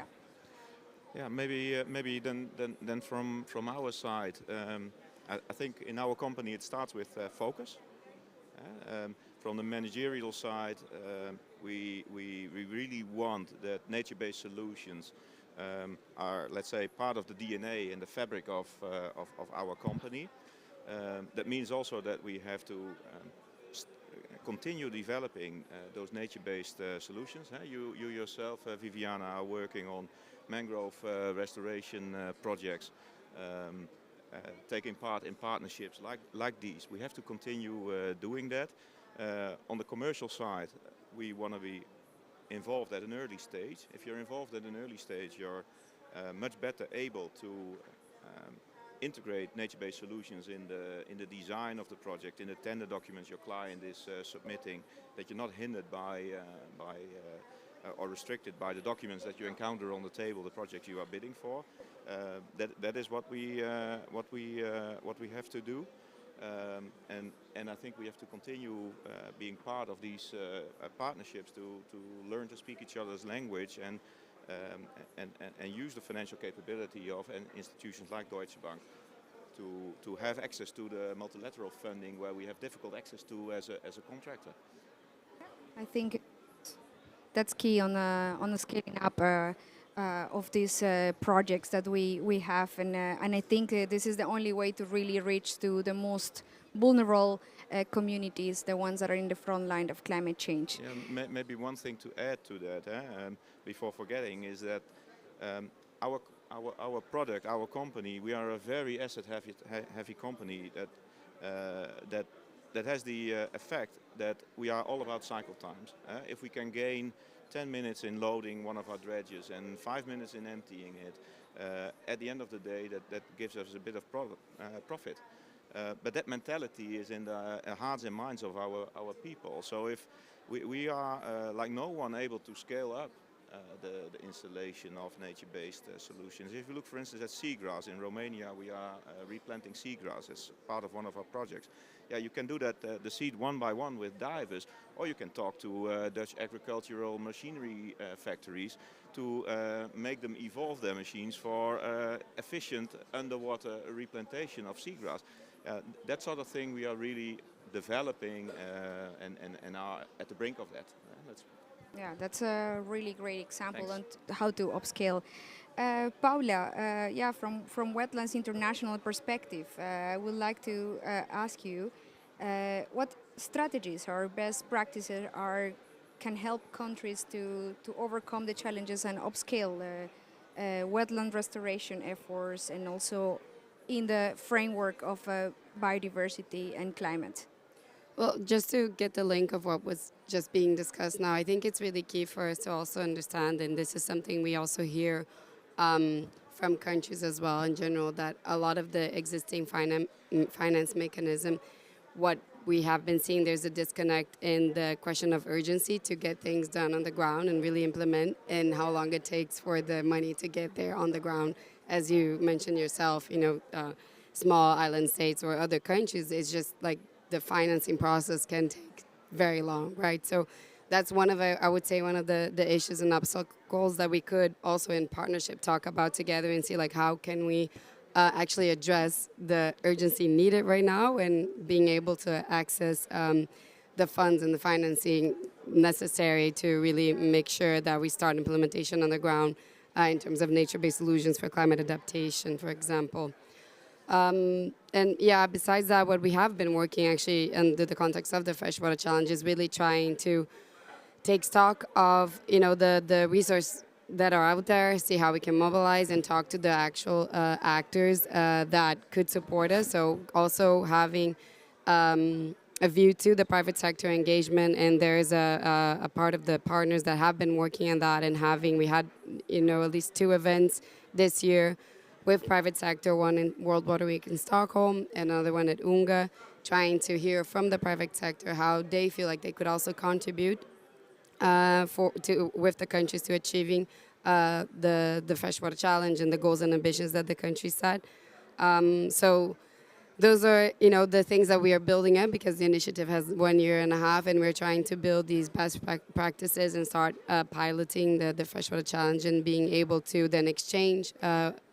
Yeah, maybe then from our side, I think in our company it starts with focus. From the managerial side, we really want that nature-based solutions are, let's say, part of the DNA and the fabric of our company. That means also that we have to continue developing those nature-based solutions. You yourself, Viviana, are working on mangrove restoration projects, taking part in partnerships like these. We have to continue doing that. On the commercial side, we want to be involved at an early stage. If you're involved at an early stage, you're much better able to integrate nature-based solutions in the design of the project, in the tender documents your client is submitting, that you're not hindered by or restricted by the documents that you encounter on the table, the project you are bidding for. That is what we have to do, and I think we have to continue being part of these partnerships to learn to speak each other's language and use the financial capability of institutions like Deutsche Bank to have access to the multilateral funding where we have difficult access to as a contractor. I think that's key on the scaling up of these projects that we have, and I think this is the only way to really reach to the most vulnerable communities, the ones that are in the front line of climate change. Yeah, maybe one thing to add to that, before forgetting, is that our product, our company, we are a very asset heavy company that has the effect that we are all about cycle times. If we can gain 10 minutes in loading one of our dredges and 5 minutes in emptying it, at the end of the day that gives us a bit of profit. But that mentality is in the hearts and minds of our people. So if we are like no one able to scale up the installation of nature-based solutions. If you look, for instance, at seagrass in Romania, we are replanting seagrass as part of one of our projects. Yeah, you can do that, the seed one by one with divers, or you can talk to Dutch agricultural machinery factories to make them evolve their machines for efficient underwater replantation of seagrass. That sort of thing we are really developing and are at the brink of that. Yeah, that's a really great example on how to upscale. Paula, from Wetlands International perspective, I would like to ask you what strategies or best practices can help countries to overcome the challenges and upscale wetland restoration efforts, and also in the framework of biodiversity and climate. Well, just to get the link of what was just being discussed now, I think it's really key for us to also understand, and this is something we also hear from countries as well in general, that a lot of the existing finance mechanism, what we have been seeing, there's a disconnect in the question of urgency to get things done on the ground and really implement, and how long it takes for the money to get there on the ground. As you mentioned yourself, small island states or other countries, it's just like the financing process can take very long, right? So that's one of the issues and obstacles that we could also in partnership talk about together and see like how can we actually address the urgency needed right now and being able to access the funds and the financing necessary to really make sure that we start implementation on the ground in terms of nature-based solutions for climate adaptation, for example. And yeah, besides that, what we have been working actually under the context of the Freshwater Challenge is really trying to take stock of the resources that are out there, see how we can mobilize and talk to the actual actors that could support us. So also having a view to the private sector engagement, and there's a part of the partners that have been working on that, and we had at least 2 events this year with private sector, one in World Water Week in Stockholm, another one at UNGA, trying to hear from the private sector how they feel like they could also contribute with the countries to achieving the Freshwater Challenge and the goals and ambitions that the country set. So those are the things that we are building up, because the initiative has 1.5 years, and we're trying to build these best practices and start piloting the Freshwater Challenge, and being able to then exchange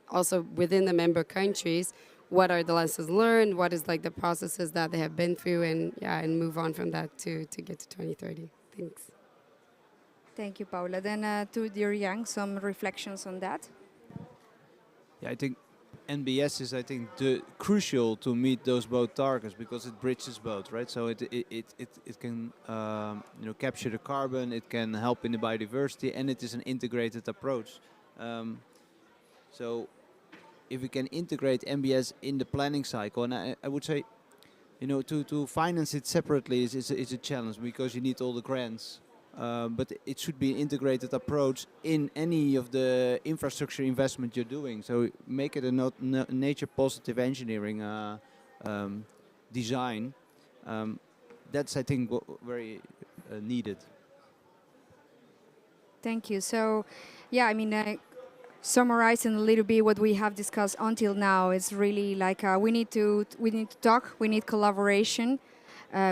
also within the member countries what are the lessons learned, what is like the processes that they have been through, and move on from that to get to 2030. Thanks. Thank you, Paula. Then to dear Yang, some reflections on that. Yeah, I think NBS is, crucial to meet those both targets, because it bridges both, right? So it can capture the carbon, it can help in the biodiversity, and it is an integrated approach. So if we can integrate NBS in the planning cycle, and I would say, to finance it separately is a challenge, because you need all the grants. But it should be an integrated approach in any of the infrastructure investment you're doing. So make it a nature positive engineering design. That's, I think, very needed. Thank you. So, yeah, I mean, summarizing a little bit what we have discussed until now, is really like we need to talk, we need collaboration.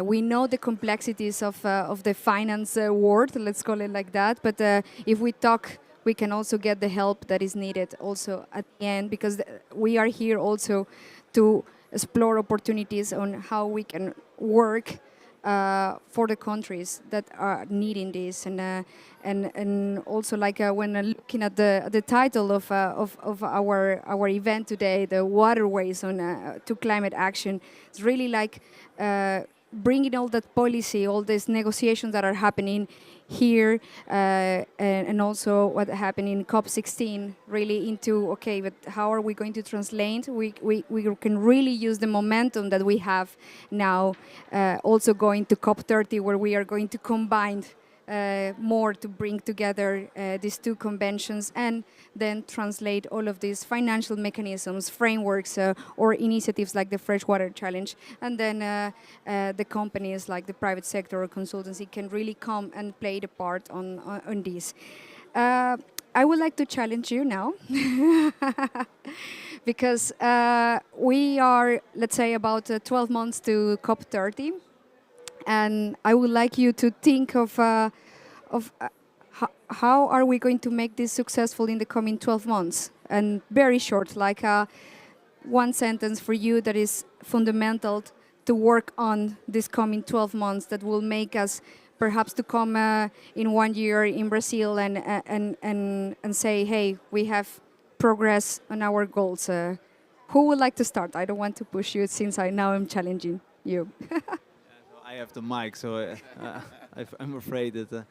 We know the complexities of the finance world, let's call it like that. But if we talk, we can also get the help that is needed also at the end, because we are here also to explore opportunities on how we can work for the countries that are needing this, and also like when looking at the title of our event today, the Waterways to climate action, it's really like bringing all that policy, all these negotiations that are happening here, and also what happened in COP16, really into, okay, but how are we going to translate? We can really use the momentum that we have now, also going to COP30, where we are going to combine more to bring together these 2 conventions, and then translate all of these financial mechanisms, frameworks, or initiatives like the Freshwater Challenge. And then the companies like the private sector or consultancy can really come and play the part on this. I would like to challenge you now, because we are, let's say, about 12 months to COP30. And I would like you to think of how are we going to make this successful in the coming 12 months? And very short, like one sentence for you that is fundamental to work on this coming 12 months, that will make us perhaps to come in 1 year in Brazil and say, hey, we have progress on our goals. Who would like to start? I don't want to push you, since now I'm challenging you. I have the mic, so I'm afraid that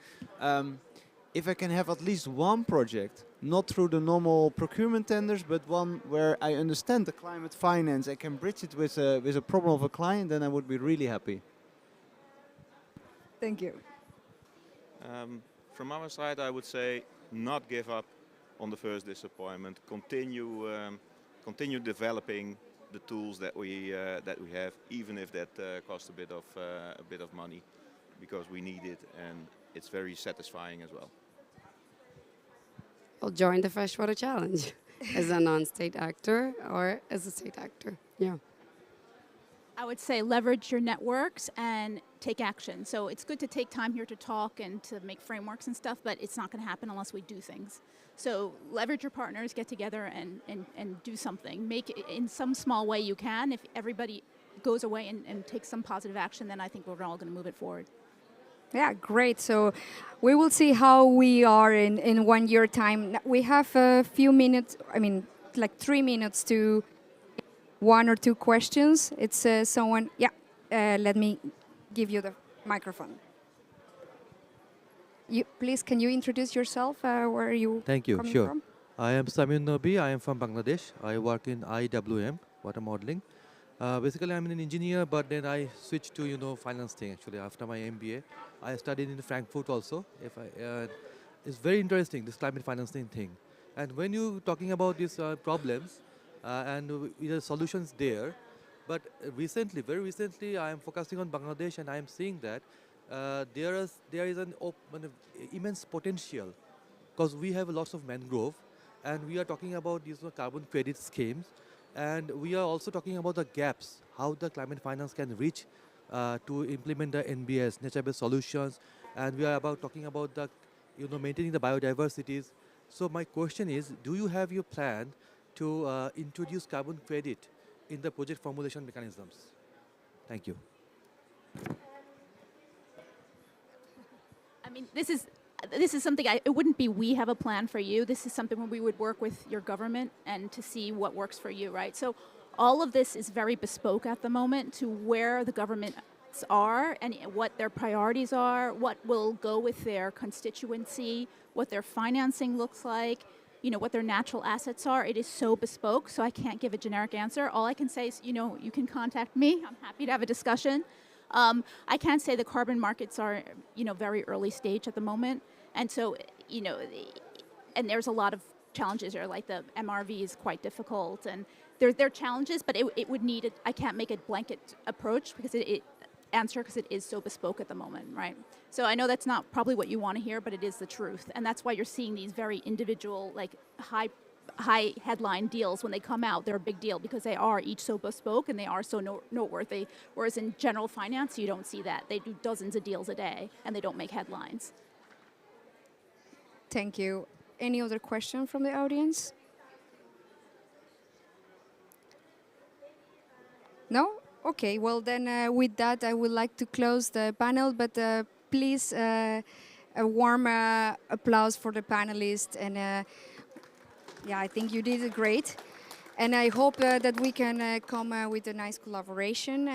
if I can have at least one project, not through the normal procurement tenders, but one where I understand the climate finance, I can bridge it with a problem of a client, then I would be really happy. Thank you. From our side, I would say not give up on the first disappointment. Continue developing the tools that we have, even if that costs a bit of money, because we need it, and it's very satisfying as well. I'll join the Freshwater Challenge as a non-state actor or as a state actor. Yeah. I would say leverage your networks and take action. So it's good to take time here to talk and to make frameworks and stuff, but it's not going to happen unless we do things. So leverage your partners, get together and do something. Make it in some small way you can. If everybody goes away and takes some positive action, then I think we're all going to move it forward. Yeah, great. So we will see how we are in 1 year time. We have a few minutes, I mean, like 3 minutes to one or two questions. It's someone. Yeah, let me give you the microphone. You, please, can you introduce yourself? Where are you Thank you. coming Sure. from? I am Samir Nabi. I am from Bangladesh. I work in IWM, water modeling. Basically, I'm an engineer, but then I switched to finance thing. Actually, after my MBA, I studied in Frankfurt also. It's very interesting, this climate financing thing. And when you talking about these problems the solutions there, but very recently, I am focusing on Bangladesh, and I am seeing that there is an immense potential, because we have lots of mangrove, and we are talking about these carbon credit schemes, and we are also talking about the gaps, how the climate finance can reach to implement the NBS, nature-based solutions, and we are talking about the maintaining the biodiversities. So my question is, do you have your plan to introduce carbon credit in the project formulation mechanisms? Thank you. I mean, this is something it wouldn't be we have a plan for you. This is something where we would work with your government and to see what works for you, right? So all of this is very bespoke at the moment to where the governments are and what their priorities are, what will go with their constituency, what their financing looks like, what their natural assets are. It is so bespoke, so I can't give a generic answer. All I can say is, you can contact me. I'm happy to have a discussion. I can say the carbon markets are, very early stage at the moment. And so, and there's a lot of challenges there, like the MRV is quite difficult. And there are challenges, but it would need, I can't make a blanket approach because it is so bespoke at the moment, right? So I know that's not probably what you want to hear, but it is the truth. And that's why you're seeing these very individual, like high headline deals when they come out. They're a big deal because they are each so bespoke and they are so noteworthy. Whereas in general finance, you don't see that. They do dozens of deals a day and they don't make headlines. Thank you. Any other question from the audience? No? Okay, well then with that I would like to close the panel, but please a warm applause for the panelists, and yeah, I think you did it great. And I hope that we can come with a nice collaboration.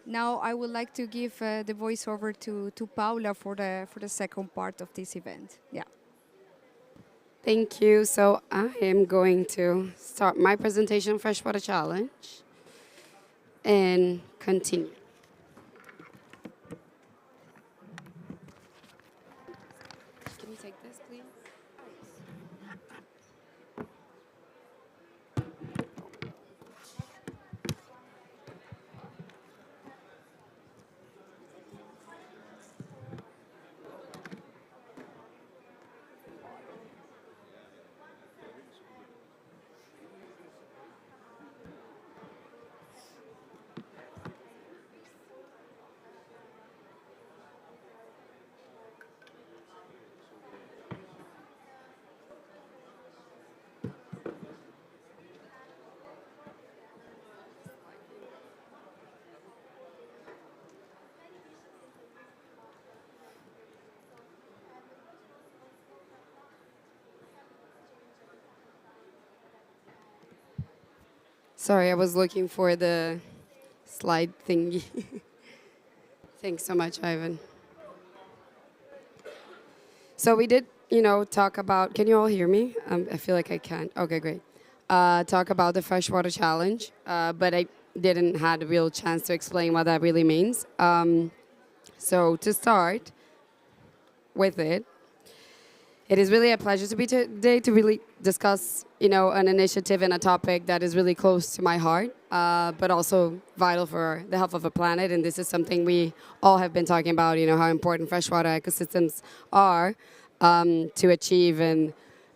Now I would like to give the voice over to Paula for the second part of this event. Yeah. Thank you. So I am going to start my presentation, Freshwater Challenge, and continue. Can you take this, please? Sorry, I was looking for the slide thingy. Thanks so much, Ivan. So we did, talk about, can you all hear me? I feel like I can't. Okay, great. Talk about the Freshwater Challenge, but I didn't have a real chance to explain what that really means. So to start with it is really a pleasure to be today to really discuss, an initiative and a topic that is really close to my heart, but also vital for the health of the planet. And this is something we all have been talking about, how important freshwater ecosystems are to achieve and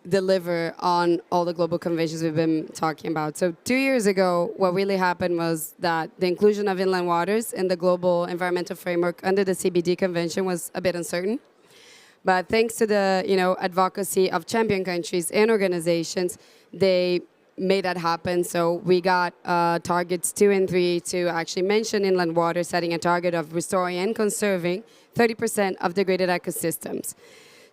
deliver on all the global conventions we've been talking about. So 2 years ago, what really happened was that the inclusion of inland waters in the global environmental framework under the CBD convention was a bit uncertain. But thanks to the advocacy of champion countries and organizations, they made that happen. So we got targets 2 and 3 to actually mention inland water, setting a target of restoring and conserving 30% of degraded ecosystems.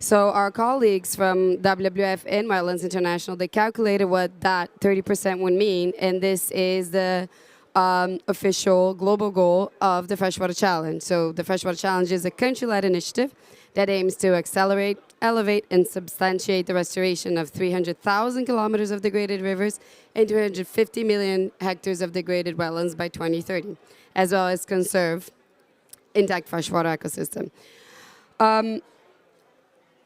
So our colleagues from WWF and Wetlands International, they calculated what that 30% would mean, and this is the official global goal of the Freshwater Challenge. So the Freshwater Challenge is a country-led initiative that aims to accelerate, elevate, and substantiate the restoration of 300,000 kilometers of degraded rivers and 250 million hectares of degraded wetlands by 2030, as well as conserve intact freshwater ecosystem.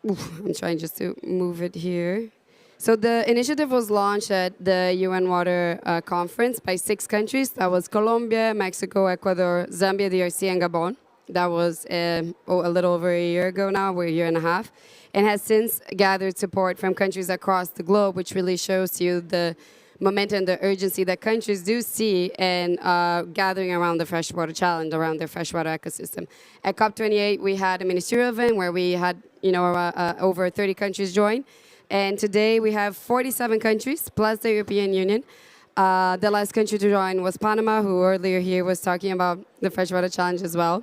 I'm trying just to move it here. So the initiative was launched at the UN Water Conference by 6 countries. That was Colombia, Mexico, Ecuador, Zambia, DRC, and Gabon. That was a little over a year ago now, we're a year and a half, and has since gathered support from countries across the globe, which really shows you the momentum, the urgency that countries do see in gathering around the Freshwater Challenge, around their freshwater ecosystem. At COP28, we had a ministerial event where we had over 30 countries join. And today we have 47 countries, plus the European Union. The last country to join was Panama, who earlier here was talking about the Freshwater Challenge as well.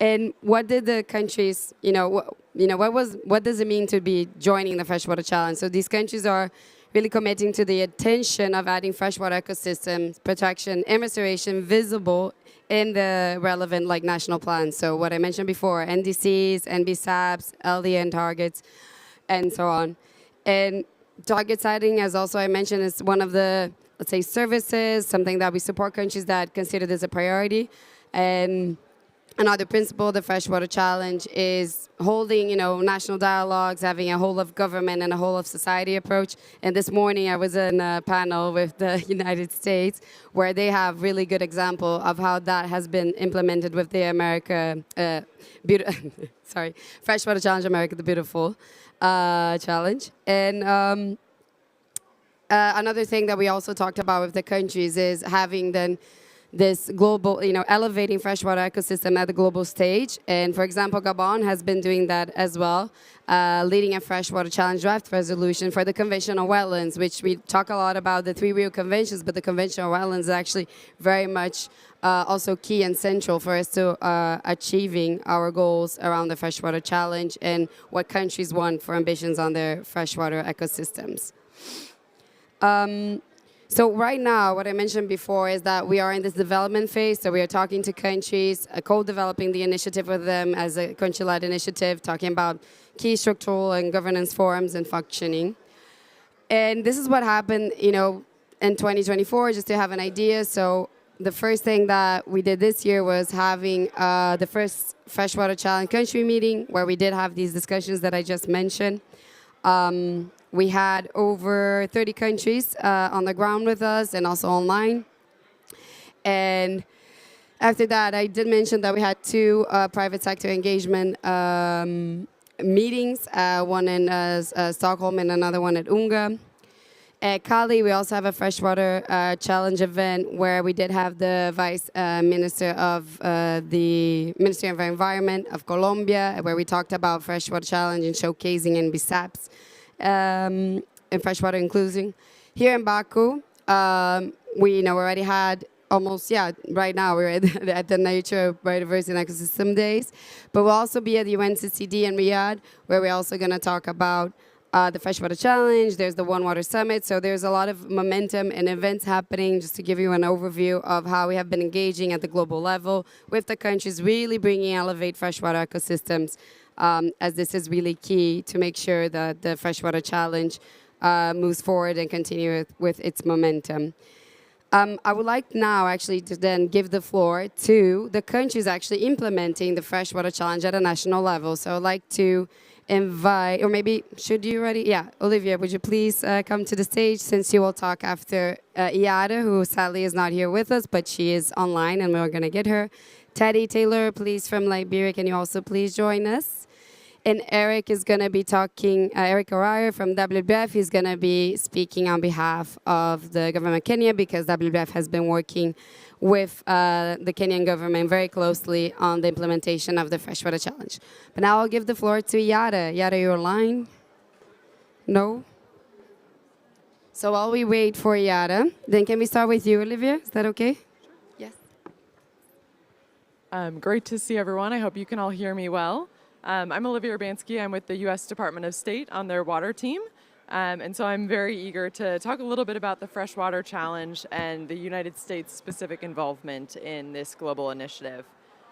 And what did the countries, what does it mean to be joining the Freshwater Challenge? So these countries are really committing to the attention of adding freshwater ecosystems, protection, and restoration visible in the relevant national plans. So what I mentioned before, NDCs, NBSAPs, LDN targets, and so on. And target setting, as also I mentioned, is one of the, let's say, services, something that we support countries that consider this a priority. And another principle, the Freshwater Challenge, is holding, national dialogues, having a whole of government and a whole of society approach. And this morning I was in a panel with the United States where they have really good example of how that has been implemented with the Freshwater Challenge America the Beautiful challenge. And another thing that we also talked about with the countries is having then this global, elevating freshwater ecosystem at the global stage. And for example, Gabon has been doing that as well, leading a freshwater challenge draft resolution for the conventional wetlands, which we talk a lot about the 3 Rio conventions, but the conventional wetlands is actually very much also key and central for us to achieving our goals around the freshwater challenge and what countries want for ambitions on their freshwater ecosystems. So right now, what I mentioned before is that we are in this development phase. So we are talking to countries, co-developing the initiative with them as a country-led initiative, talking about key structural and governance forums and functioning. And this is what happened, in 2024, just to have an idea. So the first thing that we did this year was having the first Freshwater Challenge country meeting, where we did have these discussions that I just mentioned. We had over 30 countries on the ground with us and also online. And after that, I did mention that we had 2 private sector engagement meetings, one in Stockholm and another one at Unga. At Cali, we also have a Freshwater Challenge event where we did have the Vice Minister of the Ministry of Environment of Colombia, where we talked about Freshwater Challenge and showcasing NBSAPs. And freshwater inclusion. Here in Baku, we already had almost, right now we're at the Nature, Biodiversity and Ecosystem Days, but we'll also be at the UNFCCC in Riyadh, where we're also going to talk about the Freshwater Challenge. There's the One Water Summit, so there's a lot of momentum and events happening, just to give you an overview of how we have been engaging at the global level with the countries, really bringing elevate freshwater ecosystems, as this is really key to make sure that the Freshwater Challenge moves forward and continue with its momentum. I would like now actually to then give the floor to the countries actually implementing the Freshwater Challenge at a national level. So I'd like to invite, or maybe should you already? Yeah, Olivia, would you please come to the stage, since you will talk after Iada, who sadly is not here with us, but she is online and we're going to get her. Teddy Taylor, please, from Liberia, can you also please join us? And Eric is going to be talking, Eric O'Reilly from WWF, he's going to be speaking on behalf of the government of Kenya, because WWF has been working with the Kenyan government very closely on the implementation of the Freshwater Challenge. But now I'll give the floor to Yada. Yada, you're online? No? So while we wait for Yada, then can we start with you, Olivia? Is that okay? Yes. Great to see everyone. I hope you can all hear me well. I'm Olivia Urbanski. I'm with the U.S. Department of State on their water team. And so I'm very eager to talk a little bit about the Freshwater Challenge and the United States' specific involvement in this global initiative.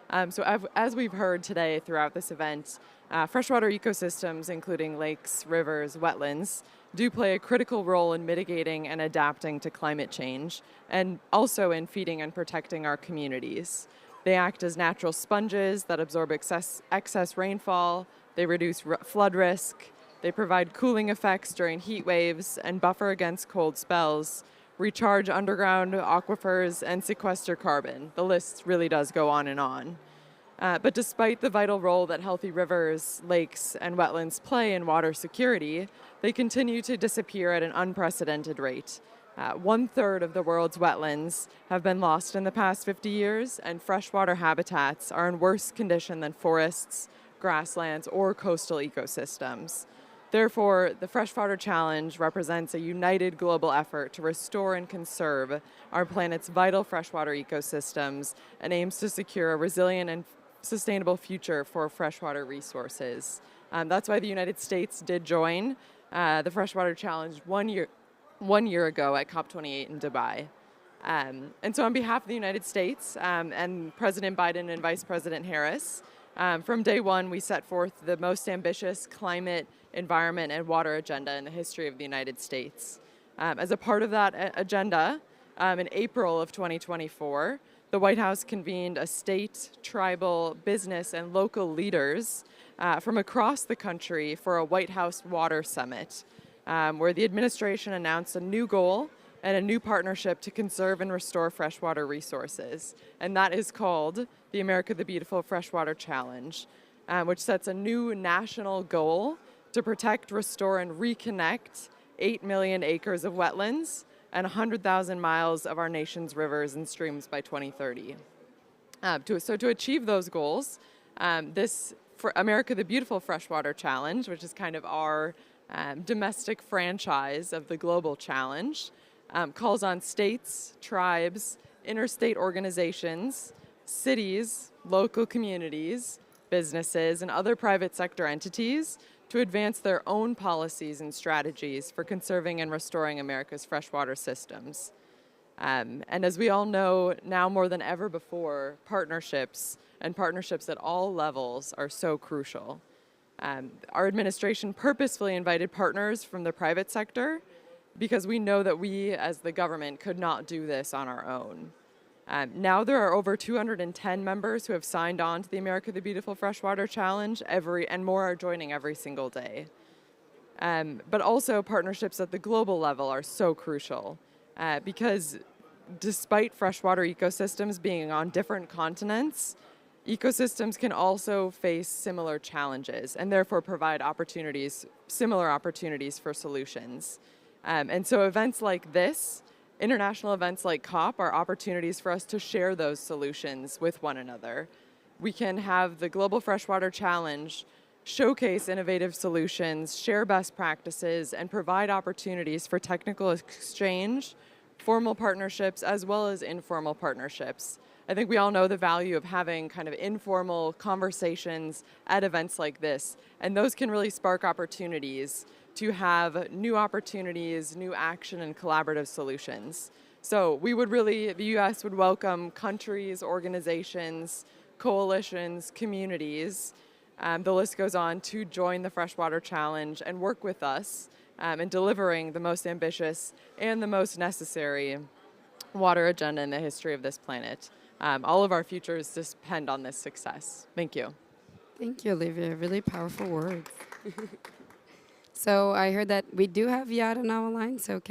As we've heard today throughout this event, freshwater ecosystems, including lakes, rivers, wetlands, do play a critical role in mitigating and adapting to climate change, and also in feeding and protecting our communities. They act as natural sponges that absorb excess rainfall, they reduce flood risk, they provide cooling effects during heat waves and buffer against cold spells, recharge underground aquifers, and sequester carbon. The list really does go on and on. But despite the vital role that healthy rivers, lakes, and wetlands play in water security, they continue to disappear at an unprecedented rate. 1/3 of the world's wetlands have been lost in the past 50 years, and freshwater habitats are in worse condition than forests, grasslands, or coastal ecosystems. Therefore, the Freshwater Challenge represents a united global effort to restore and conserve our planet's vital freshwater ecosystems and aims to secure a resilient and sustainable future for freshwater resources. That's why the United States did join the Freshwater Challenge one year ago at COP28 in Dubai. And so on behalf of the United States and President Biden and Vice President Harris, from day one, we set forth the most ambitious climate, environment, and water agenda in the history of the United States. As a part of that agenda, in April of 2024, the White House convened a state, tribal, business, and local leaders from across the country for a White House Water Summit, where the administration announced a new goal and a new partnership to conserve and restore freshwater resources. And that is called the America the Beautiful Freshwater Challenge, which sets a new national goal to protect, restore, and reconnect 8 million acres of wetlands and 100,000 miles of our nation's rivers and streams by 2030. To achieve those goals, this America the Beautiful Freshwater Challenge, which is kind of our domestic franchise of the global challenge, calls on states, tribes, interstate organizations, cities, local communities, businesses, and other private sector entities to advance their own policies and strategies for conserving and restoring America's freshwater systems. And as we all know, now more than ever before, partnerships at all levels are so crucial. Our administration purposefully invited partners from the private sector because we know that we, as the government, could not do this on our own. Now there are over 210 members who have signed on to the America the Beautiful Freshwater Challenge, and more are joining every single day. But also partnerships at the global level are so crucial because despite freshwater ecosystems being on different continents, ecosystems can also face similar challenges and therefore provide similar opportunities for solutions. And so events like this, international events like COP, are opportunities for us to share those solutions with one another. We can have the Global Freshwater Challenge showcase innovative solutions, share best practices, and provide opportunities for technical exchange, formal partnerships, as well as informal partnerships. I think we all know the value of having kind of informal conversations at events like this, and those can really spark opportunities to have new opportunities, new action, and collaborative solutions. So the U.S. would welcome countries, organizations, coalitions, communities, the list goes on, to join the Freshwater Challenge and work with us in delivering the most ambitious and the most necessary water agenda in the history of this planet. All of our futures depend on this success. Thank you. Thank you, Olivia. Really powerful words. So I heard that we do have Yara now online. So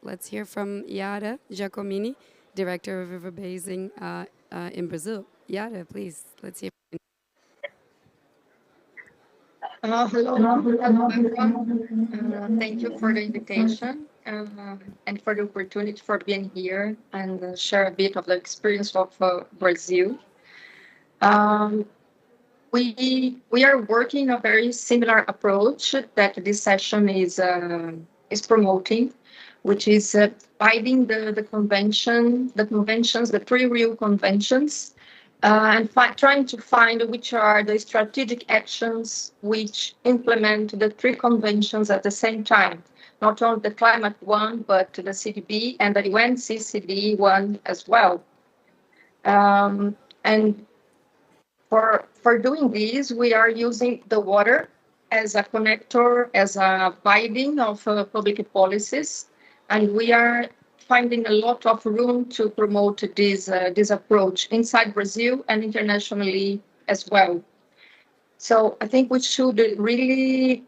let's hear from Yara Giacomini, Director of River Basin in Brazil. Yara, please, let's hear. Hello, everyone. Thank you for the invitation and for the opportunity for being here and share a bit of the experience of Brazil. We are working a very similar approach that this session is promoting, which is binding the three real conventions and trying to find which are the strategic actions which implement the three conventions at the same time, not only the climate one, but the CDB and the UNCCD one as well. And for doing this, we are using the water as a connector, as a binding of public policies, and we are finding a lot of room to promote this approach inside Brazil and internationally as well. So I think we should really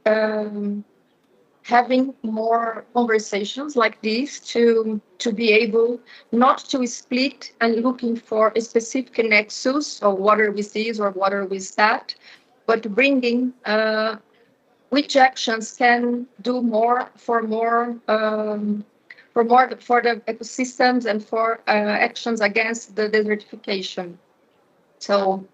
having more conversations like this to be able not to split and looking for a specific nexus of water with this or water with that, but bringing which actions can do more for the ecosystems and for actions against the desertification. So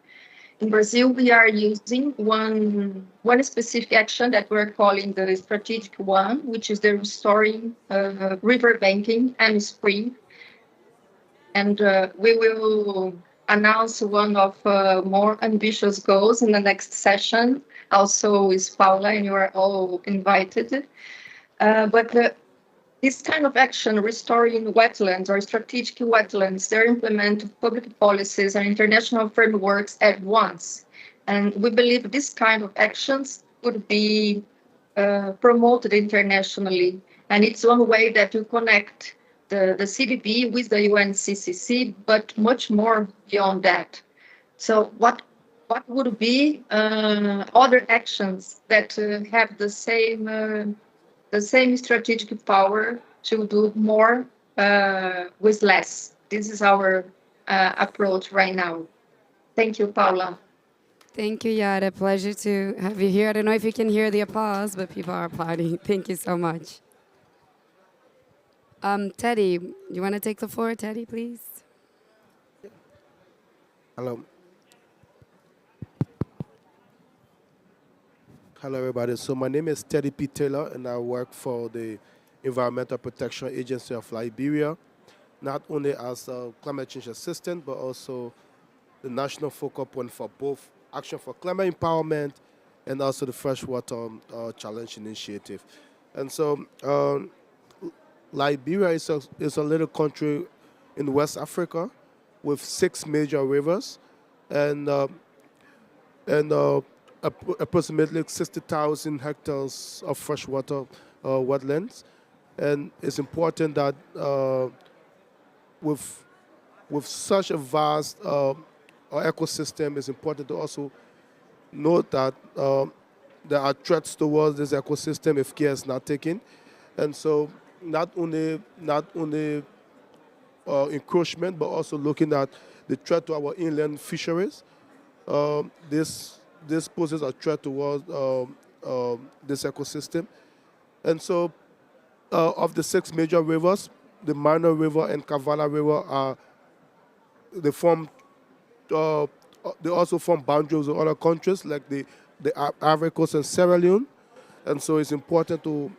in Brazil, we are using one specific action that we're calling the strategic one, which is the restoring river banking and spring. And we will announce one of more ambitious goals in the next session. Also is Paula, and you are all invited. But this kind of action, restoring wetlands or strategic wetlands, they implement public policies and international frameworks at once. And we believe this kind of actions could be promoted internationally. And it's one way that you connect the CDB with the UNCCC, but much more beyond that. So what would be other actions that have the same strategic power to do more with less? This is our approach right now. Thank you, Paula. Thank you, Yara. Pleasure to have you here. I don't know if you can hear the applause, but people are applauding. Thank you so much. Teddy, you want to take the floor, Teddy, please? Hello. Hello, everybody. So my name is Teddy P. Taylor, and I work for the Environmental Protection Agency of Liberia, not only as a climate change assistant, but also the national focal point for both Action for Climate Empowerment and also the Freshwater Challenge Initiative. And so Liberia is a little country in West Africa with 6 major rivers and approximately 60,000 hectares of freshwater wetlands. And it's important that with such a vast ecosystem, it's important to also note that there are threats towards this ecosystem if care is not taken. And so not only encroachment, but also looking at the threat to our inland fisheries. This poses a threat towards this ecosystem. And so of the 6 major rivers, the Minor River and Kavala River they also form boundaries with other countries like the Ivory Coast and Sierra Leone. And so it's important to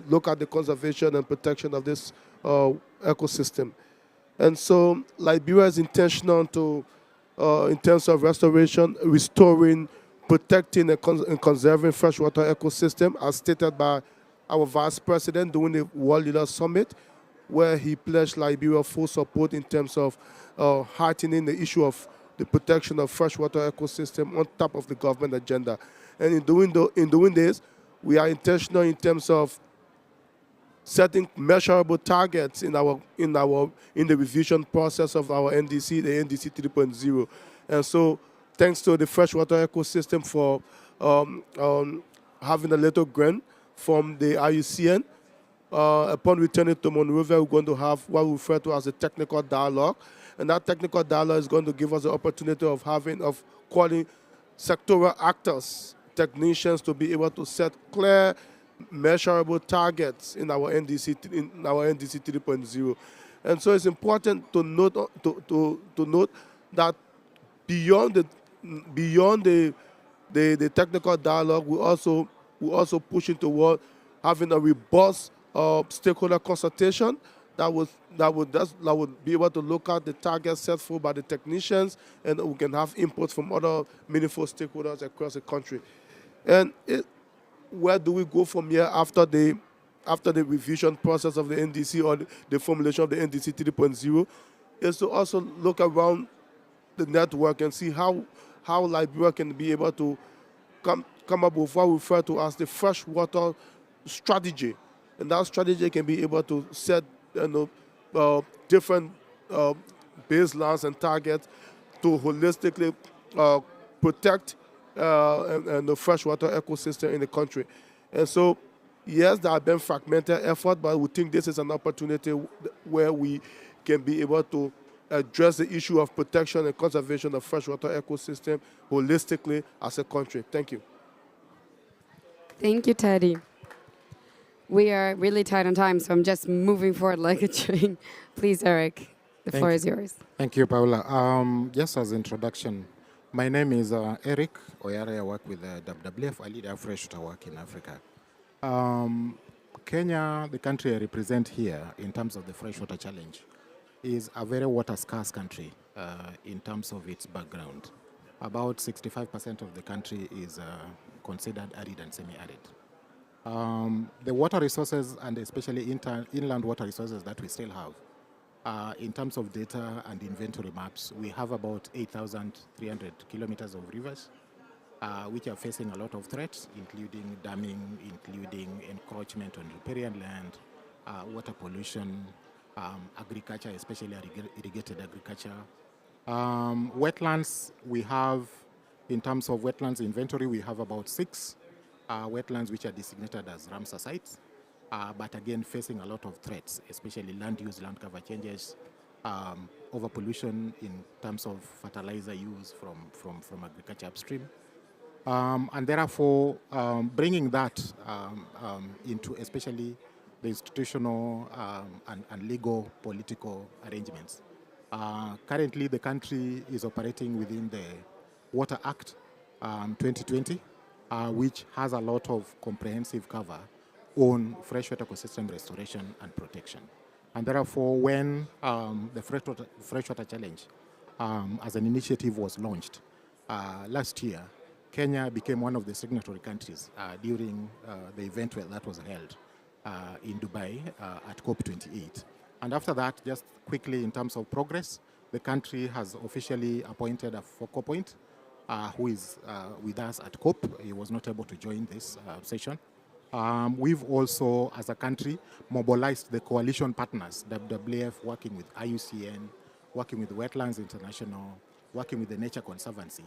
look at the conservation and protection of this ecosystem. And so Liberia is intentional in terms of restoration, restoring, protecting, and conserving freshwater ecosystem, as stated by our Vice President during the World Leaders Summit, where he pledged Liberia full support in terms of heightening the issue of the protection of freshwater ecosystem on top of the government agenda. And in doing this, we are intentional in terms of setting measurable targets in the revision process of our NDC, the NDC 3.0. And so, thanks to the freshwater ecosystem for having a little grant from the IUCN. Upon returning to Monrovia, we're going to have what we refer to as a technical dialogue. And that technical dialogue is going to give us the opportunity of calling sectoral actors, technicians, to be able to set clear, measurable targets in our NDC 3.0. And so it's important to note that beyond the technical dialogue, we also pushing toward having a robust stakeholder consultation that would be able to look at the targets set for by the technicians, and we can have inputs from other meaningful stakeholders across the country. And where do we go from here after the revision process of the NDC or the formulation of the NDC 3.0? Is to also look around the network and see how Liberia can be able to come up with what we refer to as the freshwater strategy, and that strategy can be able to set different baselines and targets to holistically protect and the freshwater ecosystem in the country. And so, yes, there have been fragmented effort, but we think this is an opportunity where we can be able to address the issue of protection and conservation of freshwater ecosystem holistically as a country. Thank you. Thank you, Teddy. We are really tight on time, so I'm just moving forward like a train. Please, Eric, the floor is yours. Thank you, Paula. Just as introduction, my name is Eric Oyare. I work with WWF. I lead our freshwater work in Africa. Kenya, the country I represent here in terms of the freshwater challenge, is a very water-scarce country in terms of its background. About 65% of the country is considered arid and semi-arid. The water resources, and especially inland water resources that we still have, in terms of data and inventory maps, we have about 8,300 kilometers of rivers, which are facing a lot of threats, including damming, including encroachment on riparian land, water pollution, agriculture, especially irrigated agriculture. Wetlands, we have, in terms of wetlands inventory, we have about 6 wetlands which are designated as Ramsar sites, but again facing a lot of threats, especially land use, land cover changes, overpollution in terms of fertilizer use from agriculture upstream. And therefore, bringing that into especially the institutional and legal political arrangements. Currently, the country is operating within the Water Act 2020, which has a lot of comprehensive cover on freshwater ecosystem restoration and protection. And therefore, when the freshwater challenge as an initiative was launched last year, Kenya became one of the signatory countries during the event that was held in Dubai at COP28. And after that, just quickly in terms of progress, the country has officially appointed a focal point who is with us at COP. He was not able to join this session. We've also, as a country, mobilized the coalition partners, WWF working with IUCN, working with Wetlands International, working with the Nature Conservancy,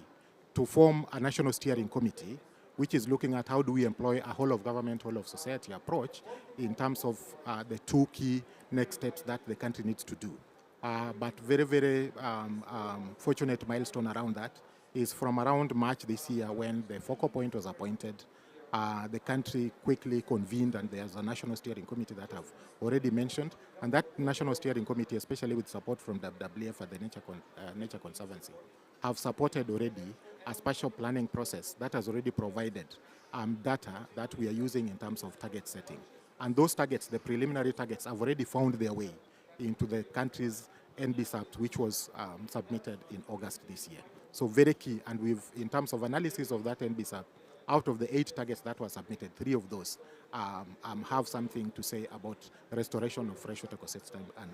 to form a national steering committee, which is looking at how do we employ a whole of government, whole of society approach in terms of the 2 key next steps that the country needs to do. But very, very fortunate milestone around that is from around March this year when the focal point was appointed, the country quickly convened, and there's a national steering committee that I've already mentioned. And that national steering committee, especially with support from WWF and the Nature Conservancy, have supported already a spatial planning process that has already provided data that we are using in terms of target setting. And those targets, the preliminary targets, have already found their way into the country's NBSAP, which was submitted in August this year. So very key, and we've, in terms of analysis of that NBSAP, out of the 8 targets that were submitted, 3 of those have something to say about restoration of freshwater ecosystem and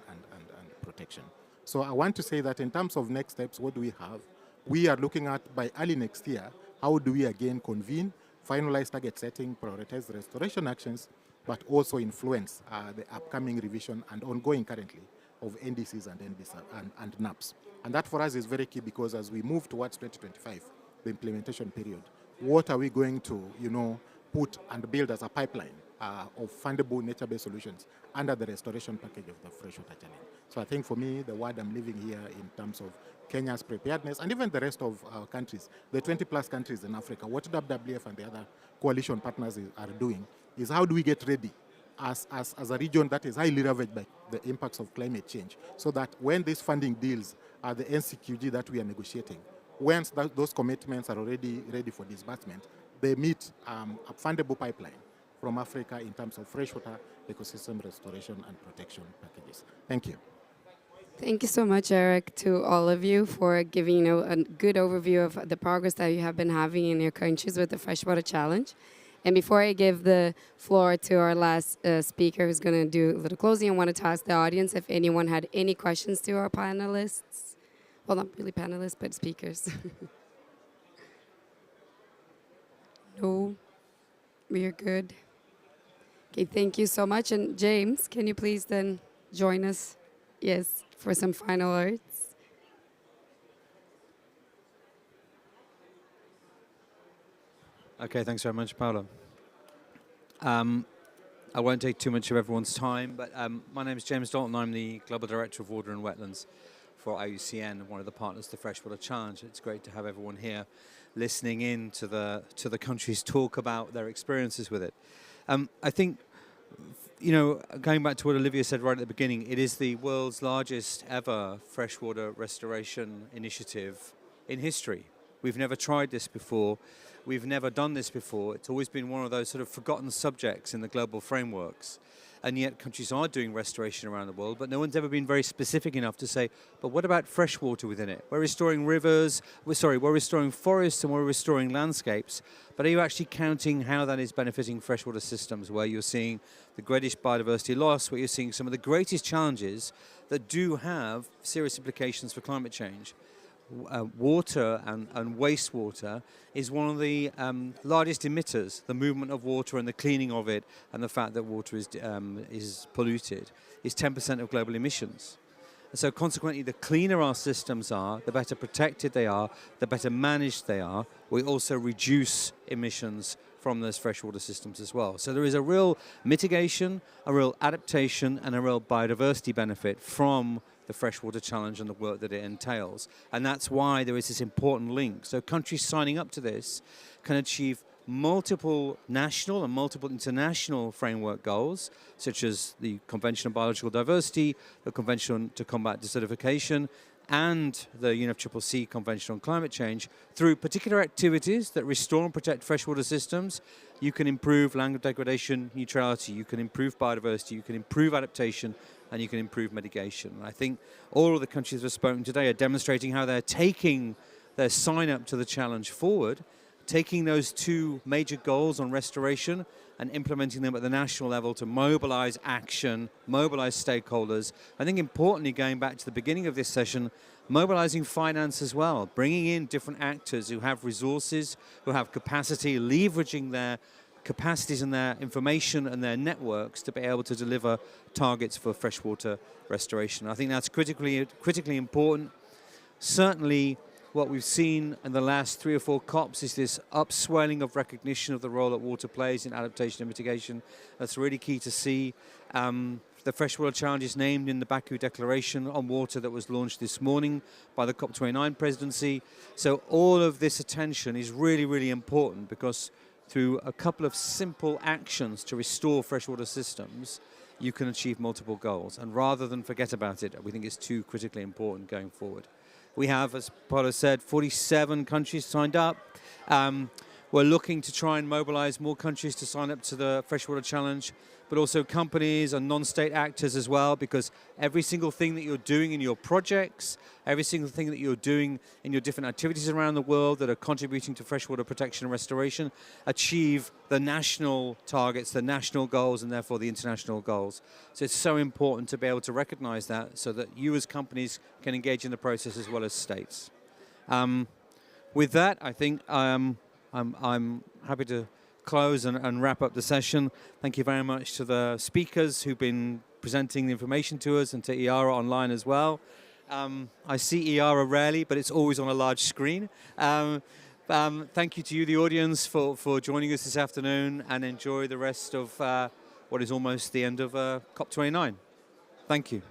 protection. So I want to say that in terms of next steps, what do we have? We are looking at, by early next year, how do we again convene, finalize target setting, prioritize restoration actions, but also influence the upcoming revision and ongoing currently of NDCs and NBSAP and NAPs. And that for us is very key, because as we move towards 2025, the implementation period, what are we going to, put and build as a pipeline of fundable nature-based solutions under the restoration package of the freshwater challenge? So I think for me, the word I'm living here in terms of Kenya's preparedness, and even the rest of our countries, the 20-plus countries in Africa, what WWF and the other coalition partners are doing is how do we get ready as a region that is highly ravaged by the impacts of climate change, so that when these funding deals are the NCQG that we are negotiating, once those commitments are already ready for disbursement, they meet a fundable pipeline from Africa in terms of freshwater ecosystem restoration and protection packages. Thank you. Thank you so much, Eric, to all of you for giving a good overview of the progress that you have been having in your countries with the Freshwater Challenge. And before I give the floor to our last speaker who's going to do a little closing, I wanted to ask the audience if anyone had any questions to our panelists. Well, not really panelists, but speakers. No, we are good. Okay, thank you so much. And James, can you please then join us? Yes, for some final words. Okay, thanks very much, Paolo. I won't take too much of everyone's time, but my name is James Dalton. I'm the Global Director of Water and Wetlands for IUCN, one of the partners of the Freshwater Challenge. It's great to have everyone here listening in to the countries talk about their experiences with it. I think, going back to what Olivia said right at the beginning, it is the world's largest ever freshwater restoration initiative in history. We've never tried this before. We've never done this before. It's always been one of those sort of forgotten subjects in the global frameworks. And yet countries are doing restoration around the world, but no one's ever been very specific enough to say, but what about freshwater within it? We're restoring rivers, we're restoring forests and we're restoring landscapes, but are you actually counting how that is benefiting freshwater systems, where you're seeing the greatest biodiversity loss, where you're seeing some of the greatest challenges that do have serious implications for climate change? Water and wastewater is one of the largest emitters. The movement of water and the cleaning of it, and the fact that water is polluted, is 10% of global emissions. And so consequently, the cleaner our systems are, the better protected they are, the better managed they are. We also reduce emissions from those freshwater systems as well. So there is a real mitigation, a real adaptation, and a real biodiversity benefit from the Freshwater Challenge and the work that it entails. And that's why there is this important link. So countries signing up to this can achieve multiple national and multiple international framework goals, such as the Convention on Biological Diversity, the Convention to Combat Desertification, and the UNFCCC Convention on Climate Change. Through particular activities that restore and protect freshwater systems, you can improve land degradation neutrality, you can improve biodiversity, you can improve adaptation, and you can improve mitigation. And I think all of the countries that have spoken today are demonstrating how they're taking their sign up to the challenge forward, taking those two major goals on restoration and implementing them at the national level to mobilize action, mobilize stakeholders. I think importantly, going back to the beginning of this session, mobilizing finance as well, bringing in different actors who have resources, who have capacity, leveraging their capacities and their information and their networks to be able to deliver targets for freshwater restoration. I think that's critically important. Certainly, what we've seen in the last 3 or 4 COPs is this upswelling of recognition of the role that water plays in adaptation and mitigation. That's really key to see. The Freshwater Challenge is named in the Baku Declaration on Water that was launched this morning by the COP29 presidency. So all of this attention is really, really important, because through a couple of simple actions to restore freshwater systems, you can achieve multiple goals. And rather than forget about it, we think it's too critically important going forward. We have, as Paolo said, 47 countries signed up. We're looking to try and mobilize more countries to sign up to the Freshwater Challenge, but also companies and non-state actors as well, because every single thing that you're doing in your projects, every single thing that you're doing in your different activities around the world that are contributing to freshwater protection and restoration achieve the national targets, the national goals, and therefore the international goals. So it's so important to be able to recognize that, so that you as companies can engage in the process as well as states. With that, I think I'm happy to close and wrap up the session. Thank you very much to the speakers who've been presenting the information to us, and to Iara online as well. I see Iara rarely, but it's always on a large screen. Thank you to you, the audience, for joining us this afternoon, and enjoy the rest of what is almost the end of COP29. Thank you.